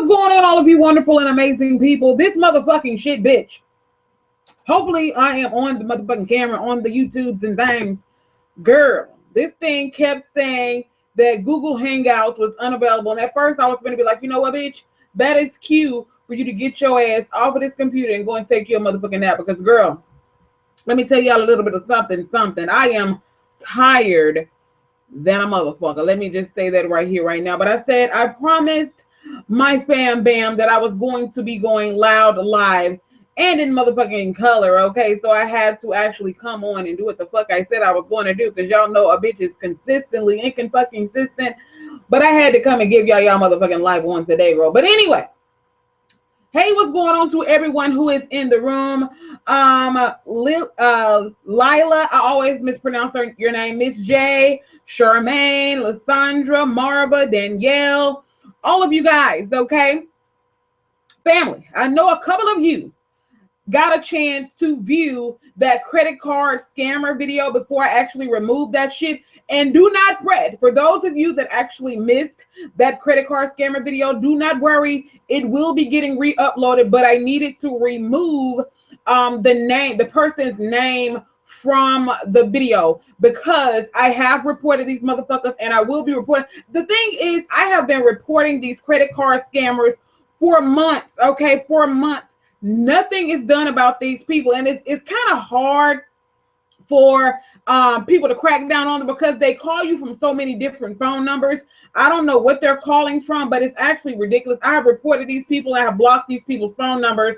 What's going on, all of you wonderful and amazing people? This motherfucking shit bitch. Hopefully I am on the motherfucking camera on the YouTubes and things. Girl, this thing kept saying that Google Hangouts was unavailable. And at first I was going to be like, you know what, bitch? That is cue for you to get your ass off of this computer and go and take your motherfucking nap. Because, girl, let me tell y'all a little bit of something. I am tired than a motherfucker. Let me just say that right here, right now. But I said, I promised my fam bam that I was going to be going loud, live, and in motherfucking color, okay? So I had to actually come on and do what the fuck I said I was going to do, because y'all know a bitch is consistently inconsistent. But I had to come and give y'all motherfucking live one today, bro. But anyway, hey, what's going on to everyone who is in the room? Lila, I always mispronounce your name. Miss J, Charmaine, Lysandra, Marva, Danielle, all of you guys, okay? Family, I know a couple of you got a chance to view that credit card scammer video before I actually removed that shit. And do not fret. For those of you that actually missed that credit card scammer video, do not worry. It will be getting re-uploaded, but I needed to remove the person's name from the video because I have reported these motherfuckers and I will be reporting. The thing is, I have been reporting these credit card scammers for months, okay? For months. Nothing is done about these people, and it's kind of hard for people to crack down on them because they call you from so many different phone numbers. I don't know what they're calling from, but it's actually ridiculous. I have reported these people. I have blocked these people's phone numbers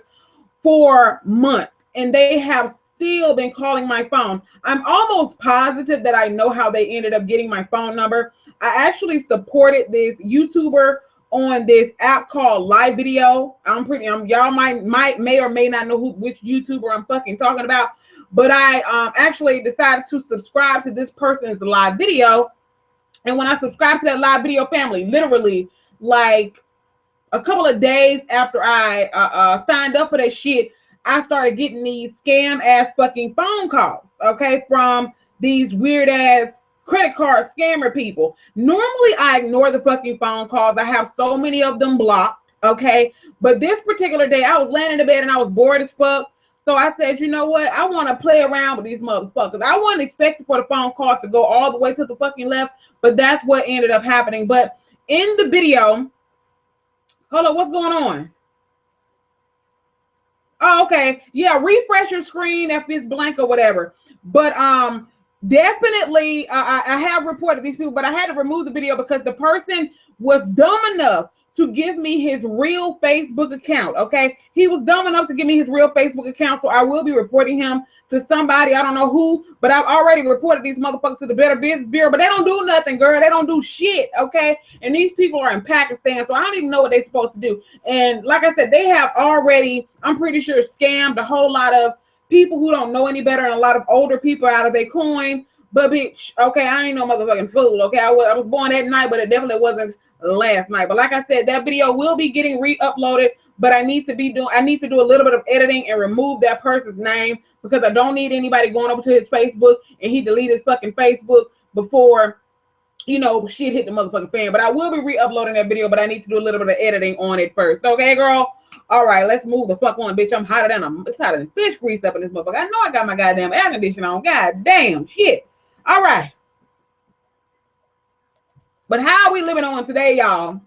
for months, and they have still been calling my phone. I'm almost positive that I know how they ended up getting my phone number. I actually supported this YouTuber on this app called Live Video. Y'all may or may not know which YouTuber I'm fucking talking about. But I actually decided to subscribe to this person's live video. And when I subscribed to that live video, family, literally like a couple of days after I signed up for that shit, I started getting these scam ass fucking phone calls, okay, from these weird ass credit card scammer people. Normally I ignore the fucking phone calls. I have so many of them blocked, okay? But this particular day, I was laying in the bed and I was bored as fuck. So I said, you know what? I want to play around with these motherfuckers. I wasn't expecting for the phone call to go all the way to the fucking left, but that's what ended up happening. But in the video, hold on, what's going on? Oh, okay. Yeah, refresh your screen if it's blank or whatever. But definitely, I have reported these people, but I had to remove the video because the person was dumb enough to give me his real Facebook account, okay? He was dumb enough to give me his real Facebook account, so I will be reporting him to somebody. I don't know who, but I've already reported these motherfuckers to the Better Business Bureau, but they don't do nothing, girl. They don't do shit, okay? And these people are in Pakistan, so I don't even know what they're supposed to do. And like I said, they have already, I'm pretty sure, scammed a whole lot of people who don't know any better and a lot of older people out of their coin. But bitch, okay, I ain't no motherfucking fool, okay? I was born that night, but it definitely wasn't last night. But like I said, that video will be getting re-uploaded, but I need to do a little bit of editing and remove that person's name because I don't need anybody going over to his Facebook and he deleted his fucking Facebook before, you know, shit hit the motherfucking fan. But I will be re-uploading that video, but I need to do a little bit of editing on it first. Okay, girl? All right, let's move the fuck on, bitch. I'm hotter than fish grease up in this motherfucker. I know I got my goddamn air conditioner on. God damn shit. All right. But how are we living on today, y'all?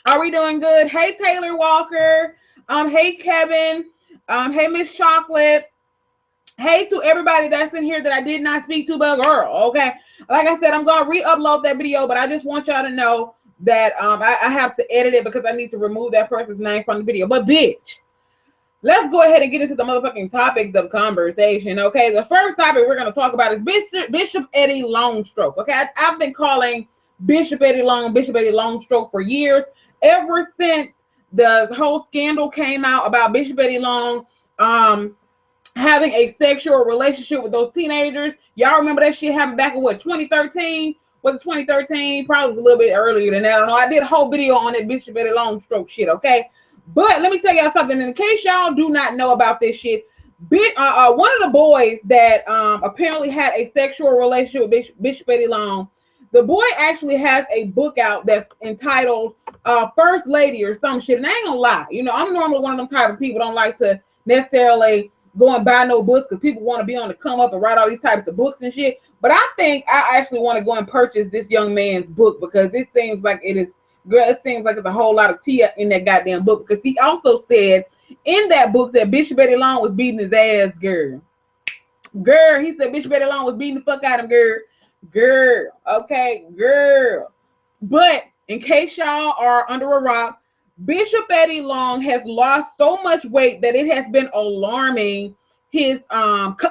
Are we doing good? Hey, Taylor Walker. Hey, Kevin. Hey, Miss Chocolate. Hey to everybody that's in here that I did not speak to, but girl, okay? Like I said, I'm going to re-upload that video, but I just want y'all to know that I have to edit it because I need to remove that person's name from the video. But bitch, let's go ahead and get into the motherfucking topics of conversation, okay? The first topic we're going to talk about is Bishop Eddie Longstroke, okay? I've been calling Bishop Eddie Longstroke for years, ever since the whole scandal came out about Bishop Eddie Long having a sexual relationship with those teenagers. Y'all remember that shit happened back in what, 2013? Was it 2013? Probably a little bit earlier than that. I don't know. I did a whole video on that Bishop Eddie Longstroke shit, okay? But let me tell y'all something. In case y'all do not know about this shit, one of the boys that apparently had a sexual relationship with Bishop Eddie Long, the boy actually has a book out that's entitled first lady or some shit. And I ain't gonna lie, you know, I'm normally one of them type of people don't like to necessarily go and buy no books because people want to be on the come up and write all these types of books and shit. But I think I actually want to go and purchase this young man's book because it seems like it is, girl, it seems like it's a whole lot of tea in that goddamn book, because he also said in that book that Bishop Eddie Long was beating his ass, girl. Girl, he said Bishop Eddie Long was beating the fuck out of him, girl. Girl, okay, girl. But in case y'all are under a rock, Bishop Eddie Long has lost so much weight that it has been alarming his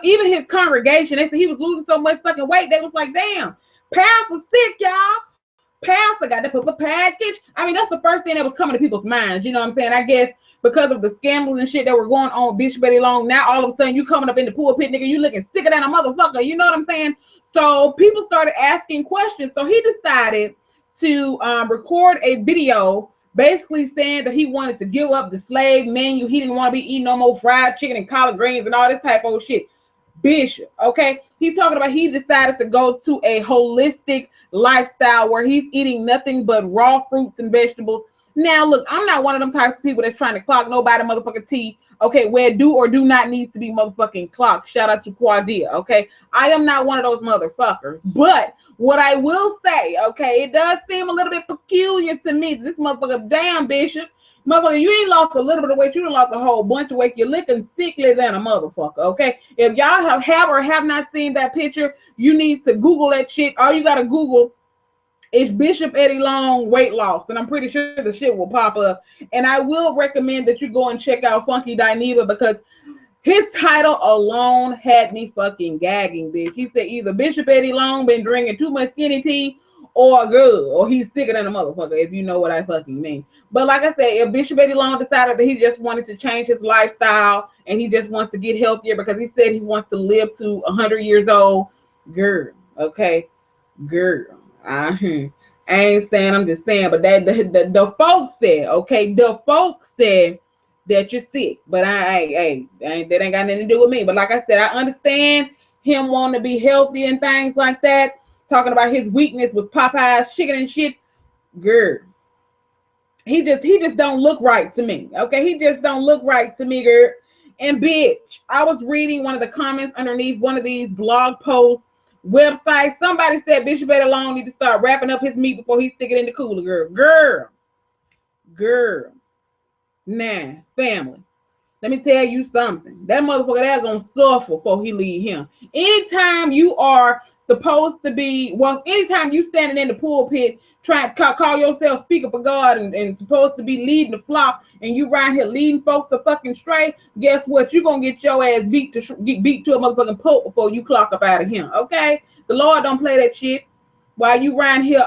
even his congregation. They said he was losing so much fucking weight. They was like, damn, Pastor's sick, y'all. Pastor got to put a package. I mean, that's the first thing that was coming to people's minds. You know what I'm saying? I guess because of the scandals and shit that were going on with Bishop Eddie Long, now all of a sudden you coming up in the pulpit, nigga, you looking sicker than a motherfucker. You know what I'm saying? So people started asking questions. So he decided to record a video basically saying that he wanted to give up the slave menu. He didn't want to be eating no more fried chicken and collard greens and all this type of shit. Bishop, okay? He's talking about he decided to go to a holistic lifestyle where he's eating nothing but raw fruits and vegetables. Now, look, I'm not one of them types of people that's trying to clock nobody motherfucking teeth. Okay, where do or do not needs to be motherfucking clocked. Shout out to Quadia, okay? I am not one of those motherfuckers. But what I will say, okay, it does seem a little bit peculiar to me. This motherfucker, damn Bishop, motherfucker, you ain't lost a little bit of weight. You done lost a whole bunch of weight. You're looking sicklier than a motherfucker, okay? If y'all have or have not seen that picture, you need to Google that shit. All you got to Google is Bishop Eddie Long weight loss, and I'm pretty sure the shit will pop up. And I will recommend that you go and check out Funky Dineva, because his title alone had me fucking gagging, bitch. He said either Bishop Eddie Long been drinking too much skinny tea, or good, or he's sicker than a motherfucker, if you know what I fucking mean. But like I said, if Bishop Eddie Long decided that he just wanted to change his lifestyle and he just wants to get healthier because he said he wants to live to 100 years old, girl, okay, girl. I ain't saying, I'm just saying, but that the folks said, okay, the folks said that you're sick, but that ain't got nothing to do with me. But like I said, I understand him wanting to be healthy and things like that. Talking about his weakness with Popeye's chicken and shit, girl. He just don't look right to me. Okay, he just don't look right to me, girl. And bitch, I was reading one of the comments underneath one of these blog posts website. Somebody said Bishop Eddie Long need to start wrapping up his meat before he stick it in the cooler, girl. Nah, family, let me tell you something. That motherfucker that's gonna suffer before he leave him. Anytime you are supposed to be, well, anytime you standing in the pulpit trying to call yourself speaker for God and supposed to be leading the flock, and you right here leading folks a fucking straight, guess what? You're gonna get your ass beat to a motherfucking pulp before you clock up out of him. Okay, the Lord don't play that shit while you right here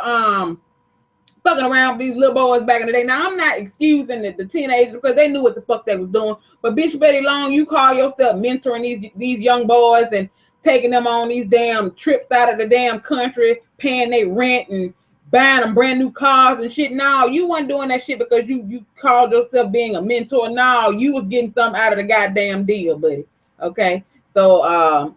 fucking around with these little boys back in the day. Now, I'm not excusing the teenagers because they knew what the fuck they was doing, but Bishop Eddie Long, you call yourself mentoring these young boys and taking them on these damn trips out of the damn country, paying their rent and buying them brand new cars and shit. No, you wasn't doing that shit because you called yourself being a mentor. No, you was getting something out of the goddamn deal, buddy. Okay, so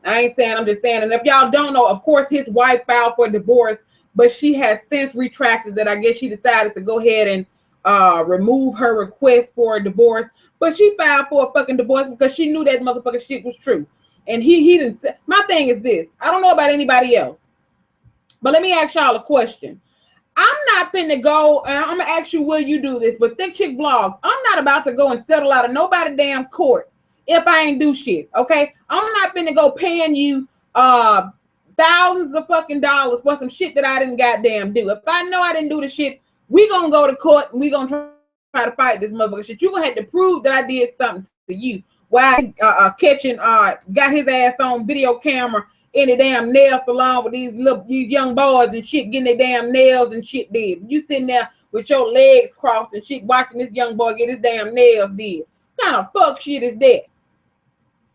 I ain't saying, I'm just saying. And if y'all don't know, of course his wife filed for divorce, but she has since retracted that. I guess she decided to go ahead and remove her request for a divorce, but she filed for a fucking divorce because she knew that motherfucking shit was true. And he didn't say. My thing is this, I don't know about anybody else, but let me ask y'all a question. I'm not finna go, and I'm gonna ask you, will you do this? But ThickChickVlogs, I'm not about to go and settle out of nobody damn court if I ain't do shit, okay? I'm not finna go paying you thousands of fucking dollars for some shit that I didn't goddamn do. If I know I didn't do the shit, we gonna go to court and we gonna try to fight this motherfucker shit. You gonna have to prove that I did something to you. While catching got his ass on video camera in the damn nail salon with these young boys and shit, getting their damn nails and shit did. You sitting there with your legs crossed and shit, watching this young boy get his damn nails did. What kind of fuck shit is that?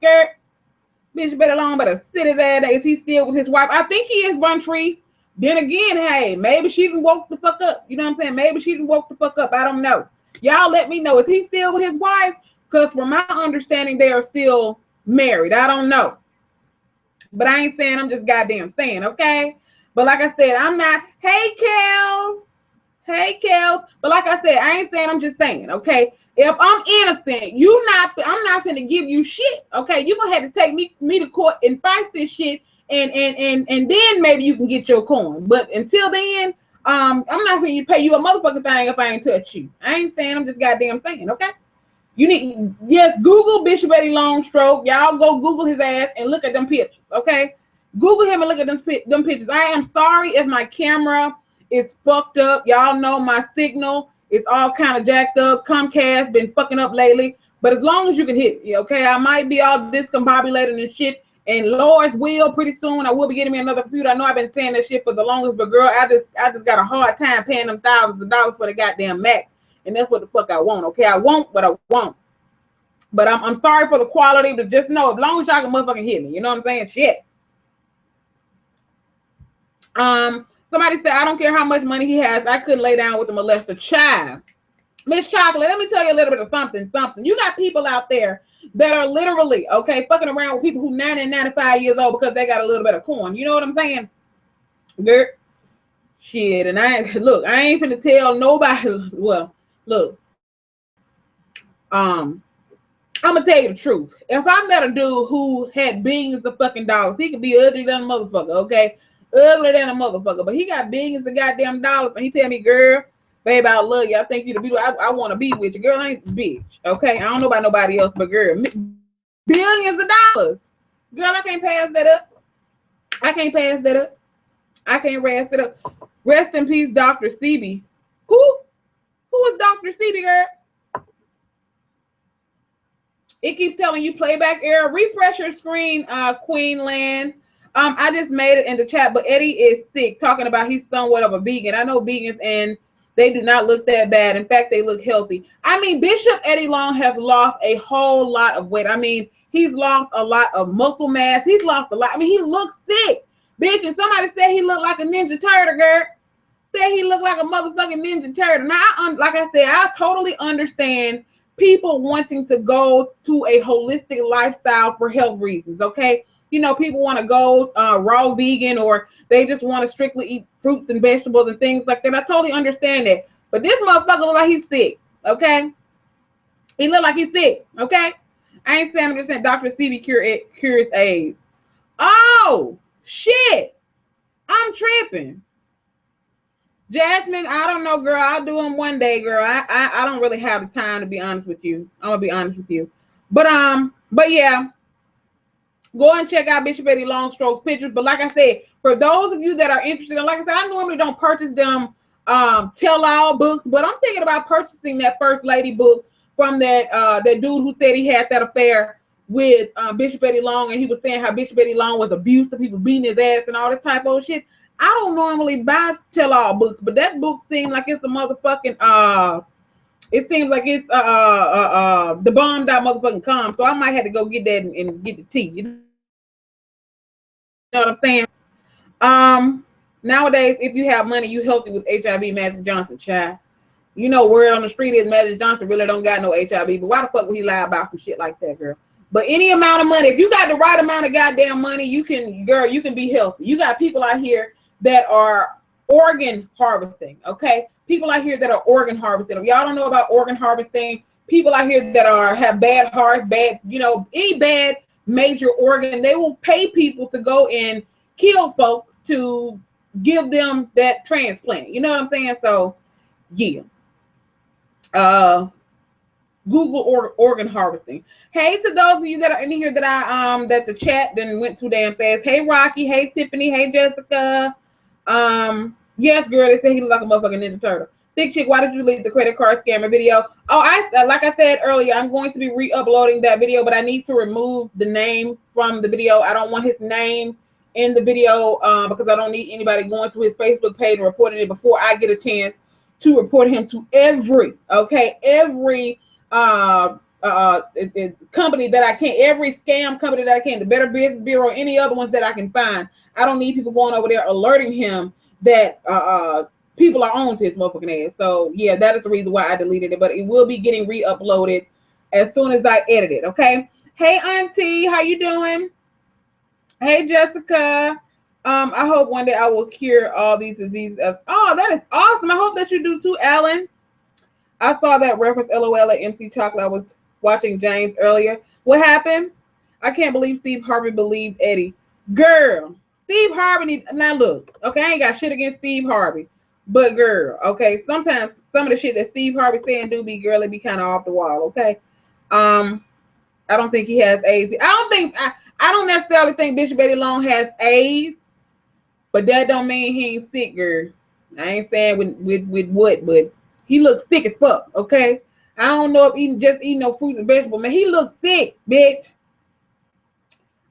Girl, Bishop Eddie Long better sit his ass there. Is he still with his wife? I think he is, Von Trees. Then again, hey, maybe she didn't woke the fuck up. You know what I'm saying? Maybe she didn't woke the fuck up. I don't know. Y'all let me know. Is he still with his wife? Because from my understanding, they are still married. I don't know. But I ain't saying, I'm just goddamn saying, okay? But like I said, I'm not, hey, Kel. Hey, Kels. But like I said, I ain't saying, I'm just saying, okay? If I'm innocent, I'm not gonna give you shit. Okay, you're gonna have to take me to court and fight this shit, and then maybe you can get your coin. But until then, I'm not gonna pay you a motherfucking thing if I ain't touch you. I ain't saying, I'm just goddamn saying, okay? You need, yes, Google Bishop Eddie Longstroke. Y'all go Google his ass and look at them pictures, okay? Google him and look at them pictures. I am sorry if my camera is fucked up. Y'all know my signal is all kind of jacked up. Comcast been fucking up lately. But as long as you can hit me, okay? I might be all discombobulated and shit. And Lord's will, pretty soon I will be getting me another computer. I know I've been saying that shit for the longest, but girl, I just got a hard time paying them thousands of dollars for the goddamn Mac. And that's what the fuck I want, okay? I won't, but I won't. But I'm sorry for the quality, but just know, as long as y'all can motherfucking hit me, you know what I'm saying? Shit. Somebody said, I don't care how much money he has, I couldn't lay down with a molester. Child. Miss Chocolate, let me tell you a little bit of something. You got people out there that are literally, okay, fucking around with people who 90 and 95 years old because they got a little bit of corn. You know what I'm saying? Girl. Shit, and I ain't finna tell nobody. Well, look. I'm gonna tell you the truth. If I met a dude who had billions of fucking dollars, he could be ugly than a motherfucker, okay? Ugly than a motherfucker, but he got billions of goddamn dollars, and he tell me, girl, babe, I love you. I think you to be. I want to be with you, girl. I ain't a bitch, okay? I don't know about nobody else, but girl, billions of dollars, girl. I can't pass that up. I can't pass that up. I can't rest it up. Rest in peace, Dr. Sebi. Who is Dr. Sebi, girl? It keeps telling you playback error. Refresh your screen, Queenland. I just made it in the chat, but Eddie is sick, talking about he's somewhat of a vegan. I know vegans, and they do not look that bad. In fact, they look healthy. I mean, Bishop Eddie Long has lost a whole lot of weight. I mean, he's lost a lot of muscle mass. He's lost a lot. I mean, he looks sick, bitch. And somebody said he looked like a Ninja Turtle, girl. Said he looked like a motherfucking Ninja Turtle. Now, like I said, I totally understand people wanting to go to a holistic lifestyle for health reasons, okay? You know, people want to go raw vegan, or they just want to strictly eat fruits and vegetables and things like that. I totally understand that. But this motherfucker look like he's sick, okay? He look like he's sick, okay? I ain't saying, I'm just saying Dr. Sebi cures AIDS. Oh, shit. I'm tripping. Jasmine, I don't know, girl. I'll do them one day, girl. I don't really have the time, to be honest with you. I'm gonna be honest with you. But yeah, go and check out Bishop Eddie Longstroke's pictures. But like I said, for those of you that are interested, and like I said, I normally don't purchase them tell-all books, but I'm thinking about purchasing that First Lady book from that dude who said he had that affair with Bishop Eddie Long, and he was saying how Bishop Eddie Long was abusive, he was beating his ass and all this type of shit. I don't normally buy tell-all books, but that book seems like it's a motherfucking it seems like it's the bomb.motherfucking.com. So I might have to go get that and get the tea. You know what I'm saying? Nowadays, if you have money, you healthy with HIV. Magic Johnson, child. You know, word on the street is Magic Johnson really don't got no HIV. But why the fuck would he lie about some shit like that, girl? But any amount of money, if you got the right amount of goddamn money, you can be healthy. You got people out here that are organ harvesting, okay? People out here that are organ harvesting. If y'all don't know about organ harvesting, people out here that have bad hearts, any bad major organ, they will pay people to go and kill folks to give them that transplant. You know what I'm saying? So, yeah. Google organ harvesting. Hey to those of you that are in here that the chat then went too damn fast. Hey Rocky, hey Tiffany, hey Jessica. Yes, girl, they say he look like a motherfucking Ninja Turtle. Thick Chick, why did you delete the credit card scammer video? Oh, like I said earlier, I'm going to be re-uploading that video, but I need to remove the name from the video. I don't want his name in the video because I don't need anybody going to his Facebook page and reporting it before I get a chance to report him to every company that I can, every scam company that I can, the Better Business Bureau, any other ones that I can find. I don't need people going over there alerting him that people are on to his motherfucking ass. So yeah, that is the reason why I deleted it, but it will be getting re-uploaded as soon as I edit it, okay? Hey Auntie, how you doing? Hey Jessica. I hope one day I will cure all these diseases. Oh, that is awesome. I hope that you do too, Alan. I saw that reference LOL at MC Chocolate. I was watching James earlier. What happened? I can't believe Steve Harvey believed Eddie. Girl, Steve Harvey now look, okay, I ain't got shit against Steve Harvey. But girl, okay, sometimes some of the shit that Steve Harvey saying do be girl, it be kind of off the wall, okay? I don't think he has AIDS. I don't necessarily think Bishop Eddie Long has AIDS, but that don't mean he ain't sick, girl. I ain't saying with what, but he looks sick as fuck, okay? I don't know if eating no fruits and vegetables, man. He looks sick, bitch.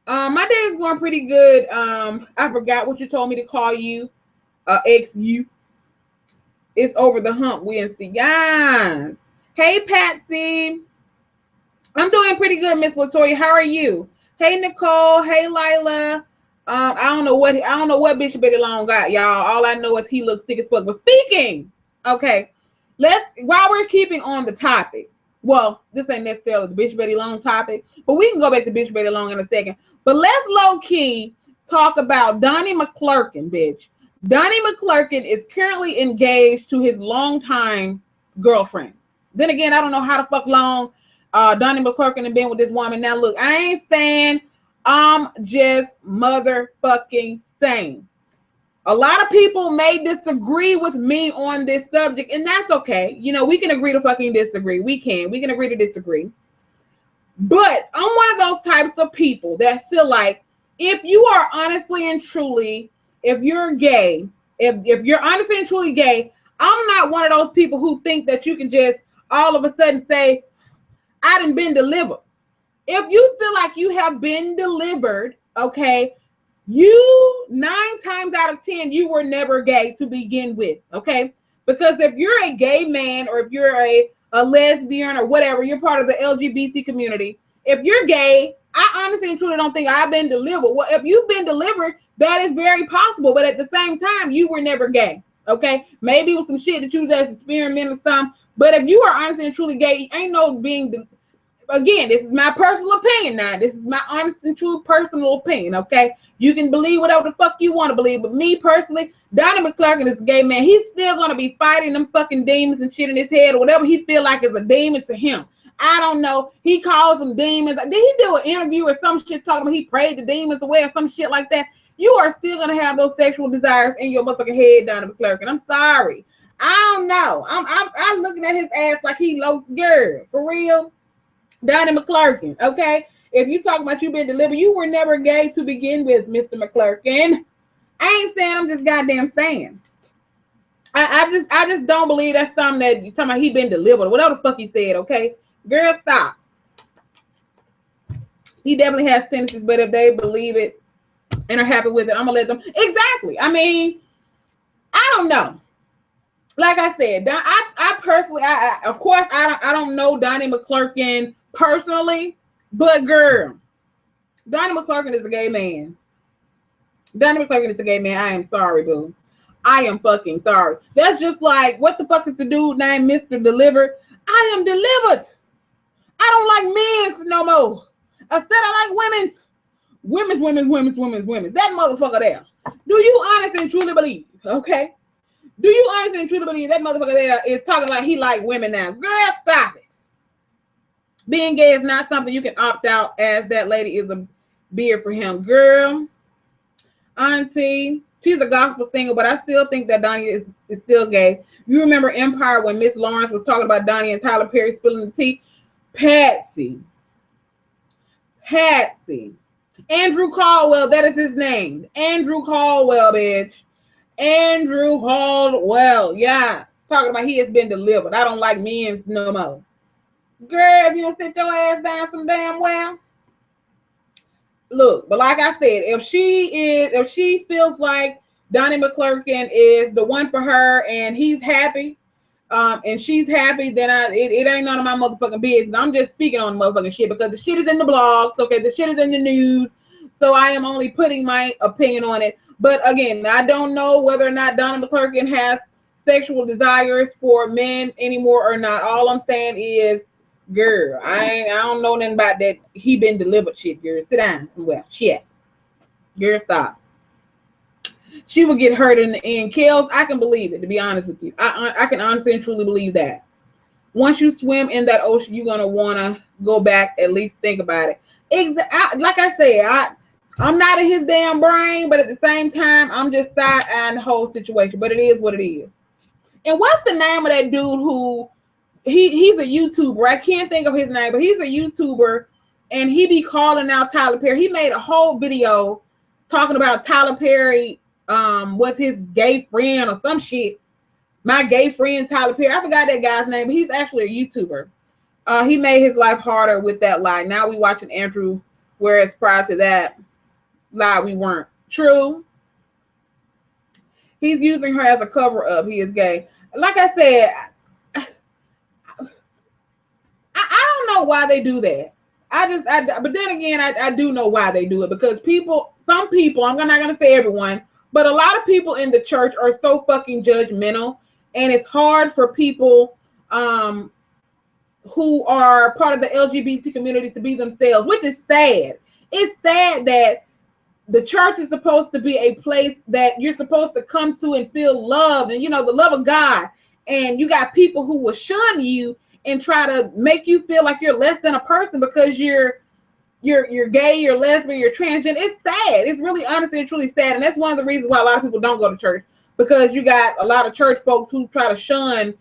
My day is going pretty good. I forgot what you told me to call you. XU. It's over the hump, Wednesday. Guys. Hey, Patsy. I'm doing pretty good, Miss Latoya. How are you? Hey, Nicole. Hey, Lila. I don't know what Bishop Eddie Long got, y'all. All I know is he looks sick as fuck. But speaking, okay, while we're keeping on the topic, well, this ain't necessarily the Bishop Eddie Long topic, but we can go back to Bishop Eddie Long in a second. But let's low key talk about Donnie Mcclurkin, bitch. Donnie Mcclurkin is currently engaged to his longtime girlfriend. Then again, I don't know how the fuck long Donnie Mcclurkin has been with this woman. Now, look, I ain't saying, I'm just motherfucking saying. A lot of people may disagree with me on this subject, and that's okay. You know, we can agree to fucking disagree. We can agree to disagree. But I'm one of those types of people that feel like if you are honestly and truly, if you're gay, if you're honestly and truly gay, I'm not one of those people who think that you can just all of a sudden say, I done been delivered. If you feel like you have been delivered, okay, you 9 times out of 10, you were never gay to begin with, okay? Because if you're a gay man or if you're a lesbian or whatever, you're part of the LGBT community. If you're gay, I honestly and truly don't think I've been delivered. Well, if you've been delivered, that is very possible. But at the same time, you were never gay, okay? Maybe with some shit that you just experimented some. But if you are honestly and truly gay, ain't no being... Again, this is my personal opinion now. This is my honest and true personal opinion, okay? You can believe whatever the fuck you want to believe, but me personally, Donnie Mcclurkin is a gay man. He's still going to be fighting them fucking demons and shit in his head or whatever he feel like is a demon to him. I don't know. He calls them demons. Did he do an interview or some shit talking about he prayed the demons away or some shit like that? You are still going to have those sexual desires in your motherfucking head, Donnie Mcclurkin. I'm sorry. I don't know. I'm looking at his ass like he low girl. For real. Donnie Mcclurkin, okay? If you talking about you been delivered, you were never gay to begin with, Mr. Mcclurkin. I ain't saying, I'm just goddamn saying. I just don't believe that's something that you talking about he been delivered, whatever the fuck he said, okay? Girl, stop. He definitely has tendencies, but if they believe it and are happy with it, I'm gonna let them. Exactly. I mean, I don't know. Like I said, I personally, of course, I don't know Donnie Mcclurkin personally, but girl, Donnie Mcclurkin is a gay man. Donnie Mcclurkin is a gay man. I am sorry, boo. I am fucking sorry. That's just like, what the fuck is the dude named Mr. Delivered? I am delivered. I don't like men's no more. I said I like women's. That motherfucker there. Do you honestly and truly believe, okay? Do you honestly and truly believe that motherfucker there is talking like he like women now? Girl, stop it. Being gay is not something you can opt out as that lady is a beard for him. Girl, auntie, she's a gospel singer, but I still think that Donnie is still gay. You remember Empire when Miss Lawrence was talking about Donnie and Tyler Perry spilling the tea? Patsy. Andrew Caldwell, that is his name. Andrew Caldwell, bitch. Andrew Caldwell, yeah. Talking about he has been delivered. I don't like men no more. Girl, if you don't sit your ass down some damn well. Look, but like I said, if she feels like Donnie Mcclurkin is the one for her and he's happy, and she's happy, then it ain't none of my motherfucking business. I'm just speaking on the motherfucking shit because the shit is in the blogs, okay? The shit is in the news, so I am only putting my opinion on it. But again, I don't know whether or not Donnie Mcclurkin has sexual desires for men anymore or not. All I'm saying is, girl, I don't know nothing about that. He been delivered shit, girl. Sit down somewhere. Shit. Girl, stop. she would get hurt in the end. Kels, I can believe it, to be honest with you. I can honestly and truly believe that. Once you swim in that ocean, you're going to want to go back, at least think about it. Like I said, I'm not in his damn brain, but at the same time, I'm just side-eyeing the whole situation. But it is what it is. And what's the name of that dude who, he's a YouTuber. I can't think of his name, but he's a YouTuber, and he be calling out Tyler Perry. He made a whole video talking about Tyler Perry was his gay friend or some shit. My gay friend Tyler Perry. I forgot that guy's name, but he's actually a YouTuber. He made his life harder with that lie. Now we watching Andrew, whereas prior to that lie, we weren't. True. He's using her as a cover up. He is gay. Like I said, I don't know why they do that. But then again, I do know why they do it, because some people, I'm not going to say everyone, but a lot of people in the church are so fucking judgmental, and it's hard for people who are part of the LGBT community to be themselves, which is sad. It's sad that the church is supposed to be a place that you're supposed to come to and feel loved and, the love of God. And you got people who will shun you and try to make you feel like you're less than a person because you're gay, you're lesbian, you're transgender. It's sad. It's really honestly and truly sad. And that's one of the reasons why a lot of people don't go to church, because you got a lot of church folks who try to shun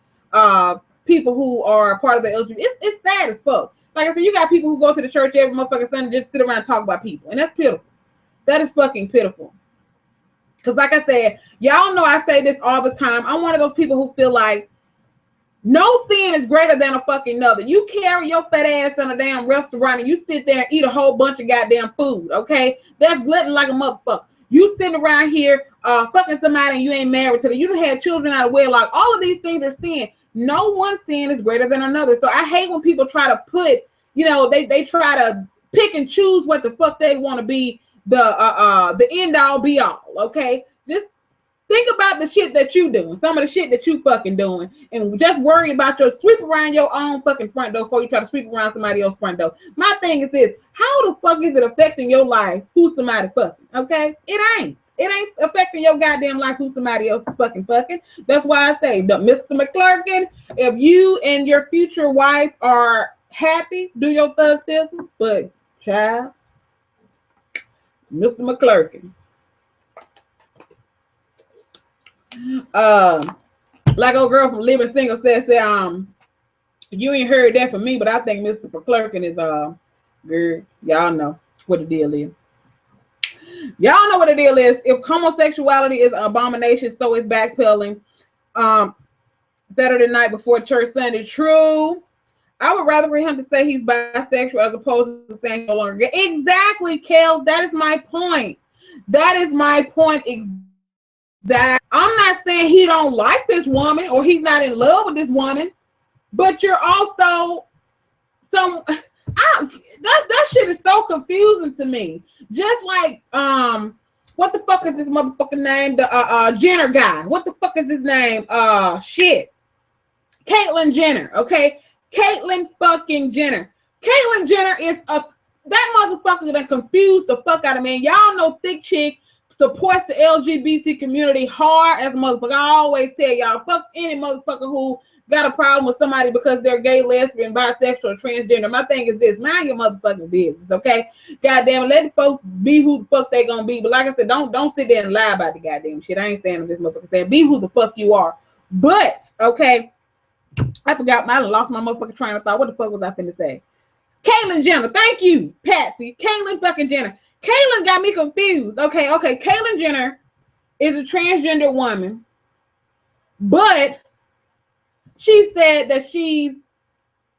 people who are part of the LGBT. It's sad as fuck. Like I said, you got people who go to the church every motherfucking Sunday and just sit around and talk about people. And that's pitiful. That is fucking pitiful. Because like I said, y'all know I say this all the time. I'm one of those people who feel like no sin is greater than a fucking other. You carry your fat ass in a damn restaurant and you sit there and eat a whole bunch of goddamn food, okay? That's glutton like a motherfucker. You sitting around here fucking somebody and you ain't married to them. You done had children out of wedlock. All of these things are sin. No one sin is greater than another. So I hate when people try to put, they try to pick and choose what the fuck they want to be the end all be all, okay? Just think about the shit that you doing, some of the shit that you fucking doing, and just worry about sweep around your own fucking front door before you try to sweep around somebody else's front door. My thing is this: how the fuck is it affecting your life who somebody fucking? Okay, it ain't affecting your goddamn life who somebody else is fucking. That's why I say, Mr. Mcclurkin, if you and your future wife are happy, do your thug thistle, but child, Mr. Mcclurkin. Like old girl from Living Single says, you ain't heard that from me, but I think Mr. Mcclurkin is girl, y'all know what the deal is. Y'all know what the deal is. If homosexuality is an abomination, so is backpedaling. Saturday night before church Sunday. True. I would rather for him to say he's bisexual as opposed to saying no longer gay. Exactly, Kels. That is my point. That is my point. That I'm not saying he don't like this woman or he's not in love with this woman, but you're also that shit is so confusing to me. Just like what the fuck is this motherfucking name? The Jenner guy. What the fuck is his name? Shit. Caitlyn Jenner. Okay. Caitlyn fucking Jenner. Caitlyn Jenner is that motherfucker that confused the fuck out of me. Y'all know Thick Chick supports the LGBT community hard as a motherfucker. I always tell y'all, fuck any motherfucker who got a problem with somebody because they're gay, lesbian, bisexual, or transgender. My thing is this: mind your motherfucking business, okay? Goddamn it, let the folks be who the fuck they gonna be. But like I said, don't sit there and lie about the goddamn shit. I ain't saying this motherfucker saying be who the fuck you are. But okay, I forgot. I lost my motherfucking train of thought. What the fuck was I finna say? Caitlyn Jenner. Thank you, Patsy. Caitlyn fucking Jenner. Caitlyn got me confused. Okay. Caitlyn Jenner is a transgender woman, but she said that she's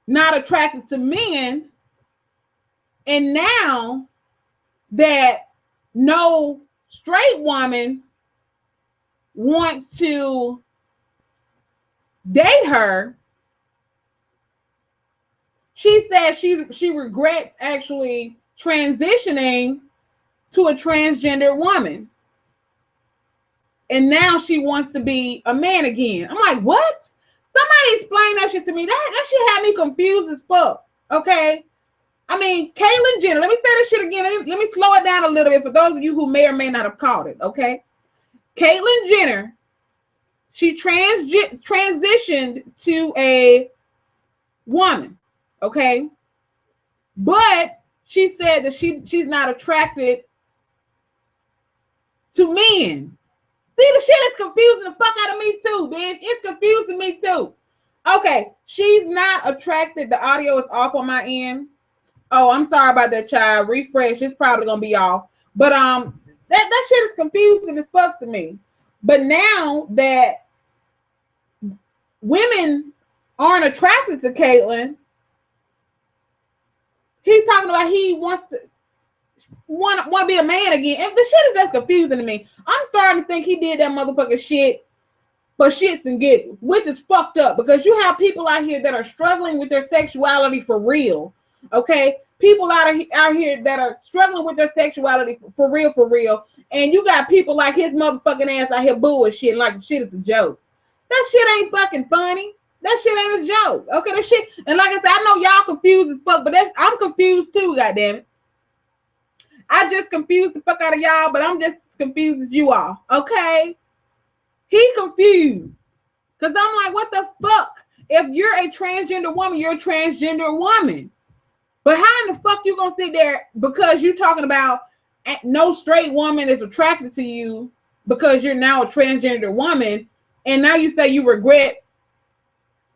not attracted to men, and now that no straight woman wants to date her, she said she regrets actually transitioning to a transgender woman, and now she wants to be a man again. I'm like, what? Somebody explain that shit to me. That shit had me confused as fuck. Okay. I mean, Caitlyn Jenner. Let me say this shit again. Let me slow it down a little bit for those of you who may or may not have caught it. Okay. Caitlyn Jenner, she transitioned to a woman, okay? But she said that she's not attracted to men. See, the shit is confusing the fuck out of me too, bitch. It's confusing me too. Okay, she's not attracted. The audio is off on my end. Oh, I'm sorry about that, child. Refresh. It's probably gonna be off. But that shit is confusing as fuck to me. But now that women aren't attracted to Caitlyn, he's talking about he wants to want to be a man again. And the shit is just confusing to me. I'm starting to think he did that motherfucking shit for shits and giggles, which is fucked up because you have people out here that are struggling with their sexuality for real. Okay, people out here that are struggling with their sexuality for real, and you got people like his motherfucking ass out here bullshit like shit is a joke. That shit ain't fucking funny. That shit ain't a joke. Okay, that shit. And like I said, I know y'all confused as fuck, but I'm confused too. Goddamn it, I just confused the fuck out of y'all, but I'm just as confused as you are. Okay, he confused because I'm like, what the fuck? If you're a transgender woman, you're a transgender woman. But how in the fuck you gonna sit there because you're talking about no straight woman is attracted to you because you're now a transgender woman, and now you say you regret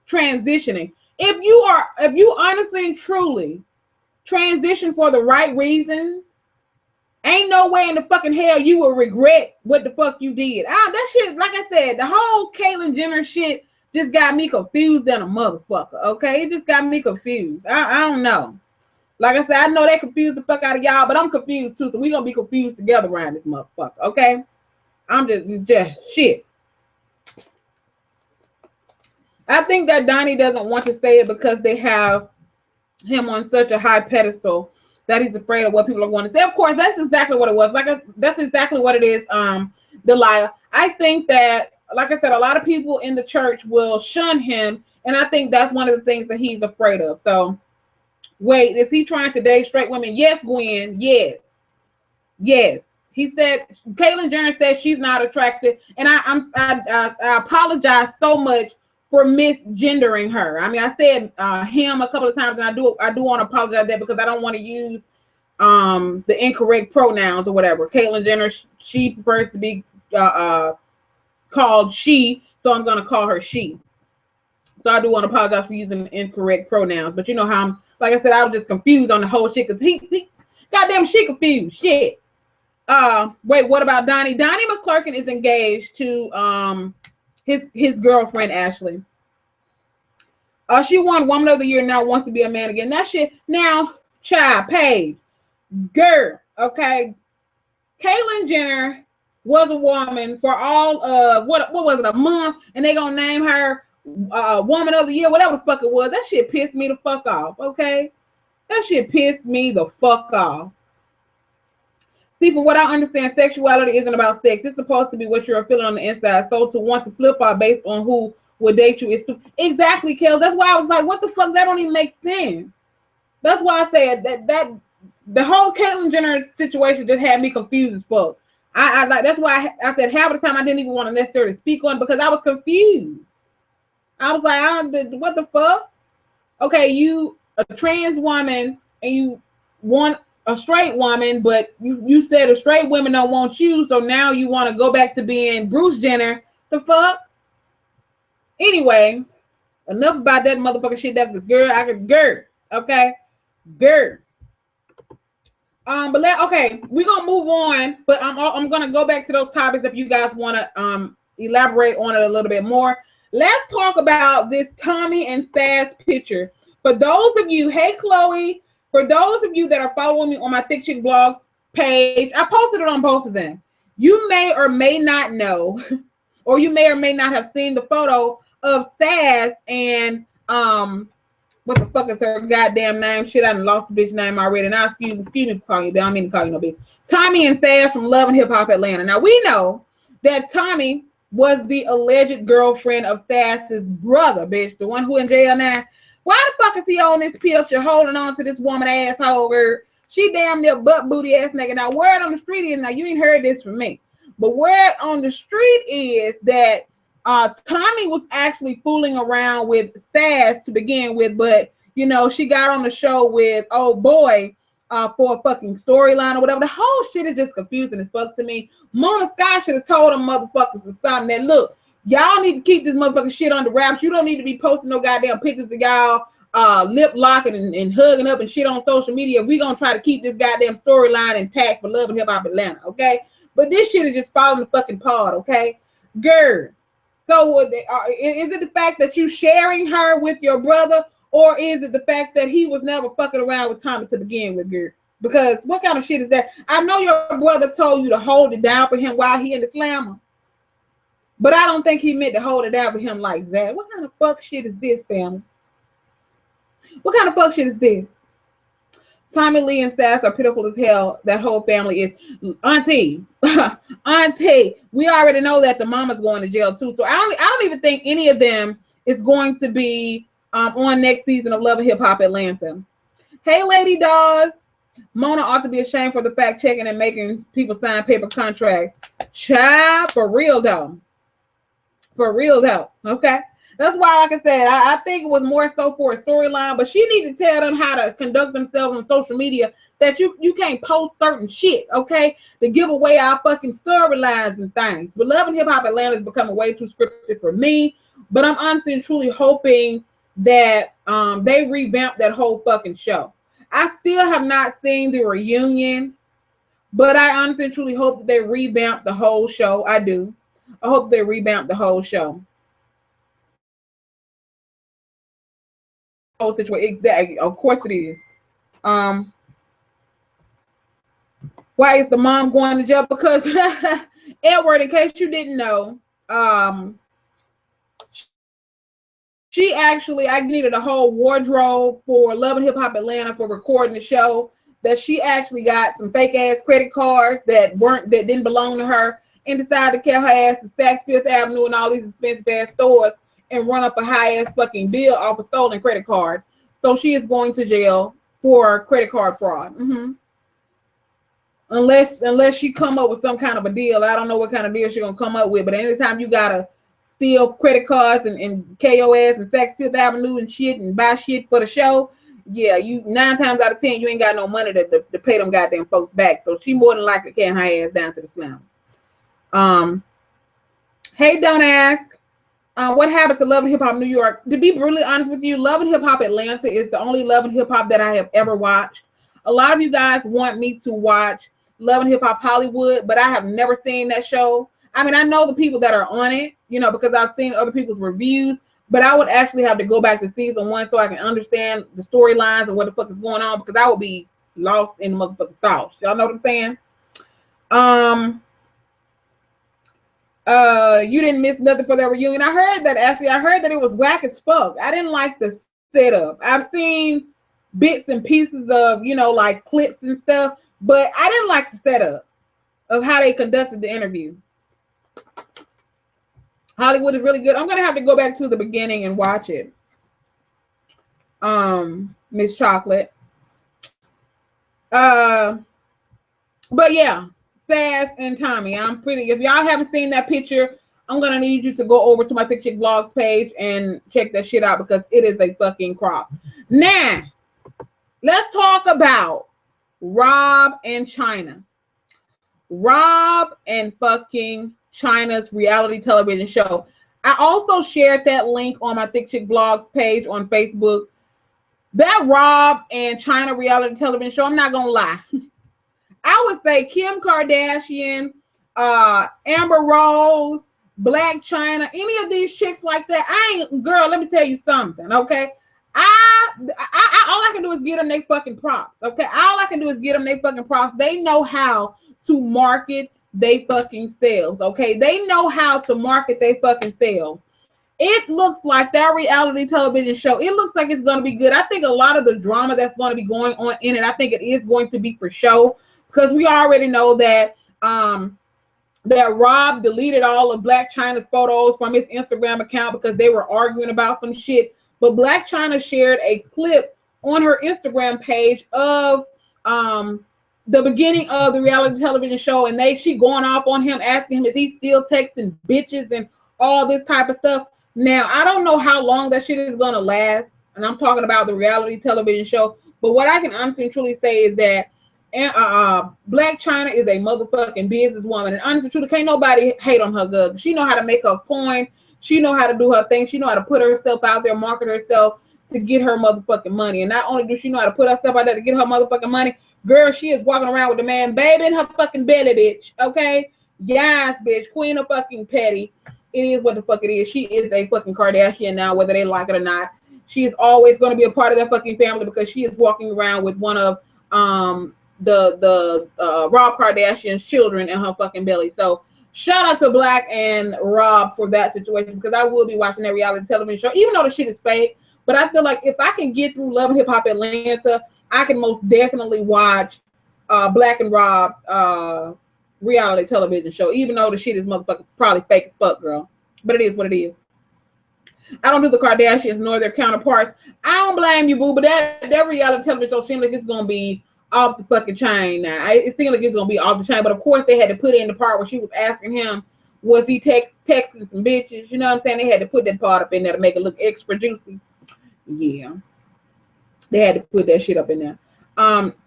transitioning? If you honestly and truly transition for the right reasons, ain't no way in the fucking hell you will regret what the fuck you did. That shit, like I said, the whole Caitlyn Jenner shit just got me confused than a motherfucker. Okay, it just got me confused. I don't know. Like I said, I know they confused the fuck out of y'all, but I'm confused too. So we gonna be confused together around this motherfucker. Okay, I'm just shit. I think that Donnie doesn't want to say it because they have him on such a high pedestal that he's afraid of what people are going to say. Of course, that's exactly what it was. That's exactly what it is, Delilah. I think that, like I said, a lot of people in the church will shun him, and I think that's one of the things that he's afraid of. So, wait, is he trying to date straight women? Yes, Gwen. Yes. He said Caitlyn Jenner said she's not attracted, and I apologize so much for misgendering her. I mean, I said him a couple of times, and I do want to apologize that because I don't want to use the incorrect pronouns or whatever. Caitlyn Jenner, she prefers to be called she, so I'm going to call her she. So I do want to apologize for using the incorrect pronouns, but you know how like I said, I was just confused on the whole shit because he goddamn she confused. Shit. Wait, what about Donnie? Donnie Mcclurkin is engaged to his girlfriend Ashley. She won Woman of the Year, now wants to be a man again. That shit. Now, child, Paige, girl, okay. Caitlyn Jenner was a woman for all of what was it, a month, and they gonna name her Woman of the Year, whatever the fuck it was. That shit pissed me the fuck off. Okay, that shit pissed me the fuck off. See, from what I understand, sexuality isn't about sex. It's supposed to be what you're feeling on the inside. So to want to flip out based on who would date you is exactly, Kel. That's why I was like, what the fuck? That don't even make sense. That's why I said that the whole Caitlyn Jenner situation just had me confused as fuck. I like, that's why I said half of the time I didn't even want to necessarily speak on it because I was confused. I was like, what the fuck? Okay, you a trans woman and you want a straight woman, but you said a straight women don't want you, so now you want to go back to being Bruce Jenner. The fuck? Anyway, enough about that motherfucking shit. That's this girl. Okay, girl. But okay, we're gonna move on, but I'm gonna go back to those topics if you guys want to elaborate on it a little bit more. Let's talk about this Tommy and Saz picture. For those of you, hey Chloe, for those of you that are following me on my ThickChickVlogs page, I posted it on both of them. You may or may not know, or you may or may not have seen the photo of Saz and what the fuck is her goddamn name? Shit, I done lost the bitch name already. Now, excuse me for calling you, but I don't mean to call you no bitch. Tommy and Saz from Love and Hip Hop Atlanta. Now, we know that Tommy was the alleged girlfriend of Saz's brother, bitch, the one who in jail now. Why the fuck is he on this picture holding on to this woman asshole girl? She damn near butt booty ass nigga. Now, word on the street is, now you ain't heard this from me, But where on the street is that Tommy was actually fooling around with Sass to begin with, but you know, she got on the show with oh boy for a fucking storyline or whatever. The whole shit is just confusing as fuck to me. Mona Sky should have told them motherfuckers or something that look, y'all need to keep this motherfucking shit under wraps. You don't need to be posting no goddamn pictures of y'all lip locking and hugging up and shit on social media. We gonna try to keep this goddamn storyline intact for Love and Hip Hop Atlanta, okay? But this shit is just following the fucking pod, okay? Girl. So is it the fact that you sharing her with your brother, or is it the fact that he was never fucking around with Tommy to begin with, girl? Because what kind of shit is that? I know your brother told you to hold it down for him while he in the slammer, but I don't think he meant to hold it down for him like that. What kind of fuck shit is this, family? What kind of fuck shit is this? Tommy Lee and Sass are pitiful as hell. That whole family is. Auntie, Auntie, we already know that the mama's going to jail too. So I don't even think any of them is going to be on next season of Love and Hip Hop Atlanta. Hey, Lady Dawes. Mona ought to be ashamed for the fact checking and making people sign paper contracts. Child, for real though. For real though. Okay. That's why, like I said, I think it was more so for a storyline, but she needs to tell them how to conduct themselves on social media, that you can't post certain shit, okay, to give away our fucking storylines and things. But Love and Hip Hop Atlanta is becoming way too scripted for me, but I'm honestly and truly hoping that they revamp that whole fucking show. I still have not seen the reunion, but I honestly and truly hope that they revamp the whole show. I do. I hope they revamp the whole show. Situation exactly, of course it is. Why is the mom going to jail? Because Edward, in case you didn't know, she actually, I needed a whole wardrobe for Love and Hip Hop Atlanta for recording the show, that she actually got some fake ass credit cards that didn't belong to her, and decided to carry her ass to Saks Fifth Avenue and all these expensive ass stores and run up a high ass fucking bill off a stolen credit card. So she is going to jail for credit card fraud. Unless she come up with some kind of a deal. I don't know what kind of deal she's gonna come up with, but anytime you gotta steal credit cards and KOS and Saks Fifth Avenue and shit and buy shit for the show, yeah, you 9 times out of 10 you ain't got no money to pay them goddamn folks back. So she more than likely carrying her ass down to the slam. Hey, don't ask. What happened to Love and Hip Hop New York? To be brutally honest with you, Love and Hip Hop Atlanta is the only Love and Hip Hop that I have ever watched. A lot of you guys want me to watch Love and Hip Hop Hollywood, but I have never seen that show. I mean, I know the people that are on it, you know, because I've seen other people's reviews, but I would actually have to go back to season 1 so I can understand the storylines and what the fuck is going on, because I would be lost in the motherfucking sauce. Y'all know what I'm saying? You didn't miss nothing for their reunion. I heard that it was whack as fuck. I didn't like the setup. I've seen bits and pieces of, you know, like clips and stuff, but I didn't like the setup of how they conducted the interview. Hollywood is really good. I'm gonna have to go back to the beginning and watch it. Miss Chocolate. But yeah. Sass and Tommy. If y'all haven't seen that picture, I'm gonna need you to go over to my ThickChickVlogs page and check that shit out, because it is a fucking crop. Now, let's talk about Rob and China. Rob and fucking China's reality television show. I also shared that link on my ThickChickVlogs page on Facebook. That Rob and China reality television show, I'm not gonna lie. I would say Kim Kardashian, Amber Rose, Black China, any of these chicks like that. Girl, let me tell you something, okay? All I can do is get them they fucking props, okay? All I can do is get them they fucking props. They know how to market they fucking selves, okay? They know how to market they fucking selves. It looks like that reality television show, it looks like it's going to be good. I think a lot of the drama that's going to be going on in it, I think it is going to be for show. Because we already know that that Rob deleted all of Black China's photos from his Instagram account because they were arguing about some shit. But Black China shared a clip on her Instagram page of the beginning of the reality television show, and she going off on him, asking him, is he still texting bitches and all this type of stuff. Now, I don't know how long that shit is going to last, and I'm talking about the reality television show, but what I can honestly and truly say is that Blac Chyna is a motherfucking businesswoman, and honestly and truly, can't nobody hate on her good. She know how to make her coin. She know how to do her thing. She know how to put herself out there, market herself to get her motherfucking money. And not only does she know how to put herself out there to get her motherfucking money, girl, she is walking around with the man baby in her fucking belly, bitch. Okay? Yes, bitch. Queen of fucking petty. It is what the fuck it is. She is a fucking Kardashian now, whether they like it or not. She is always going to be a part of that fucking family because she is walking around with one of the Rob Kardashian's children in her fucking belly. So shout out to Blac and Rob for that situation, because I will be watching that reality television show, even though the shit is fake. But I feel like if I can get through Love and Hip Hop Atlanta, I can most definitely watch Blac and Rob's reality television show, even though the shit is motherfucking probably fake as fuck, girl. But it is what it is. I don't do the Kardashians nor their counterparts. I don't blame you, boo, but that reality television show seems like it's going to be off the fucking chain now. It seems like it's going to be off the chain, but of course they had to put in the part where she was asking him, was he texting some bitches? You know what I'm saying? They had to put that part up in there to make it look extra juicy. Yeah. They had to put that shit up in there.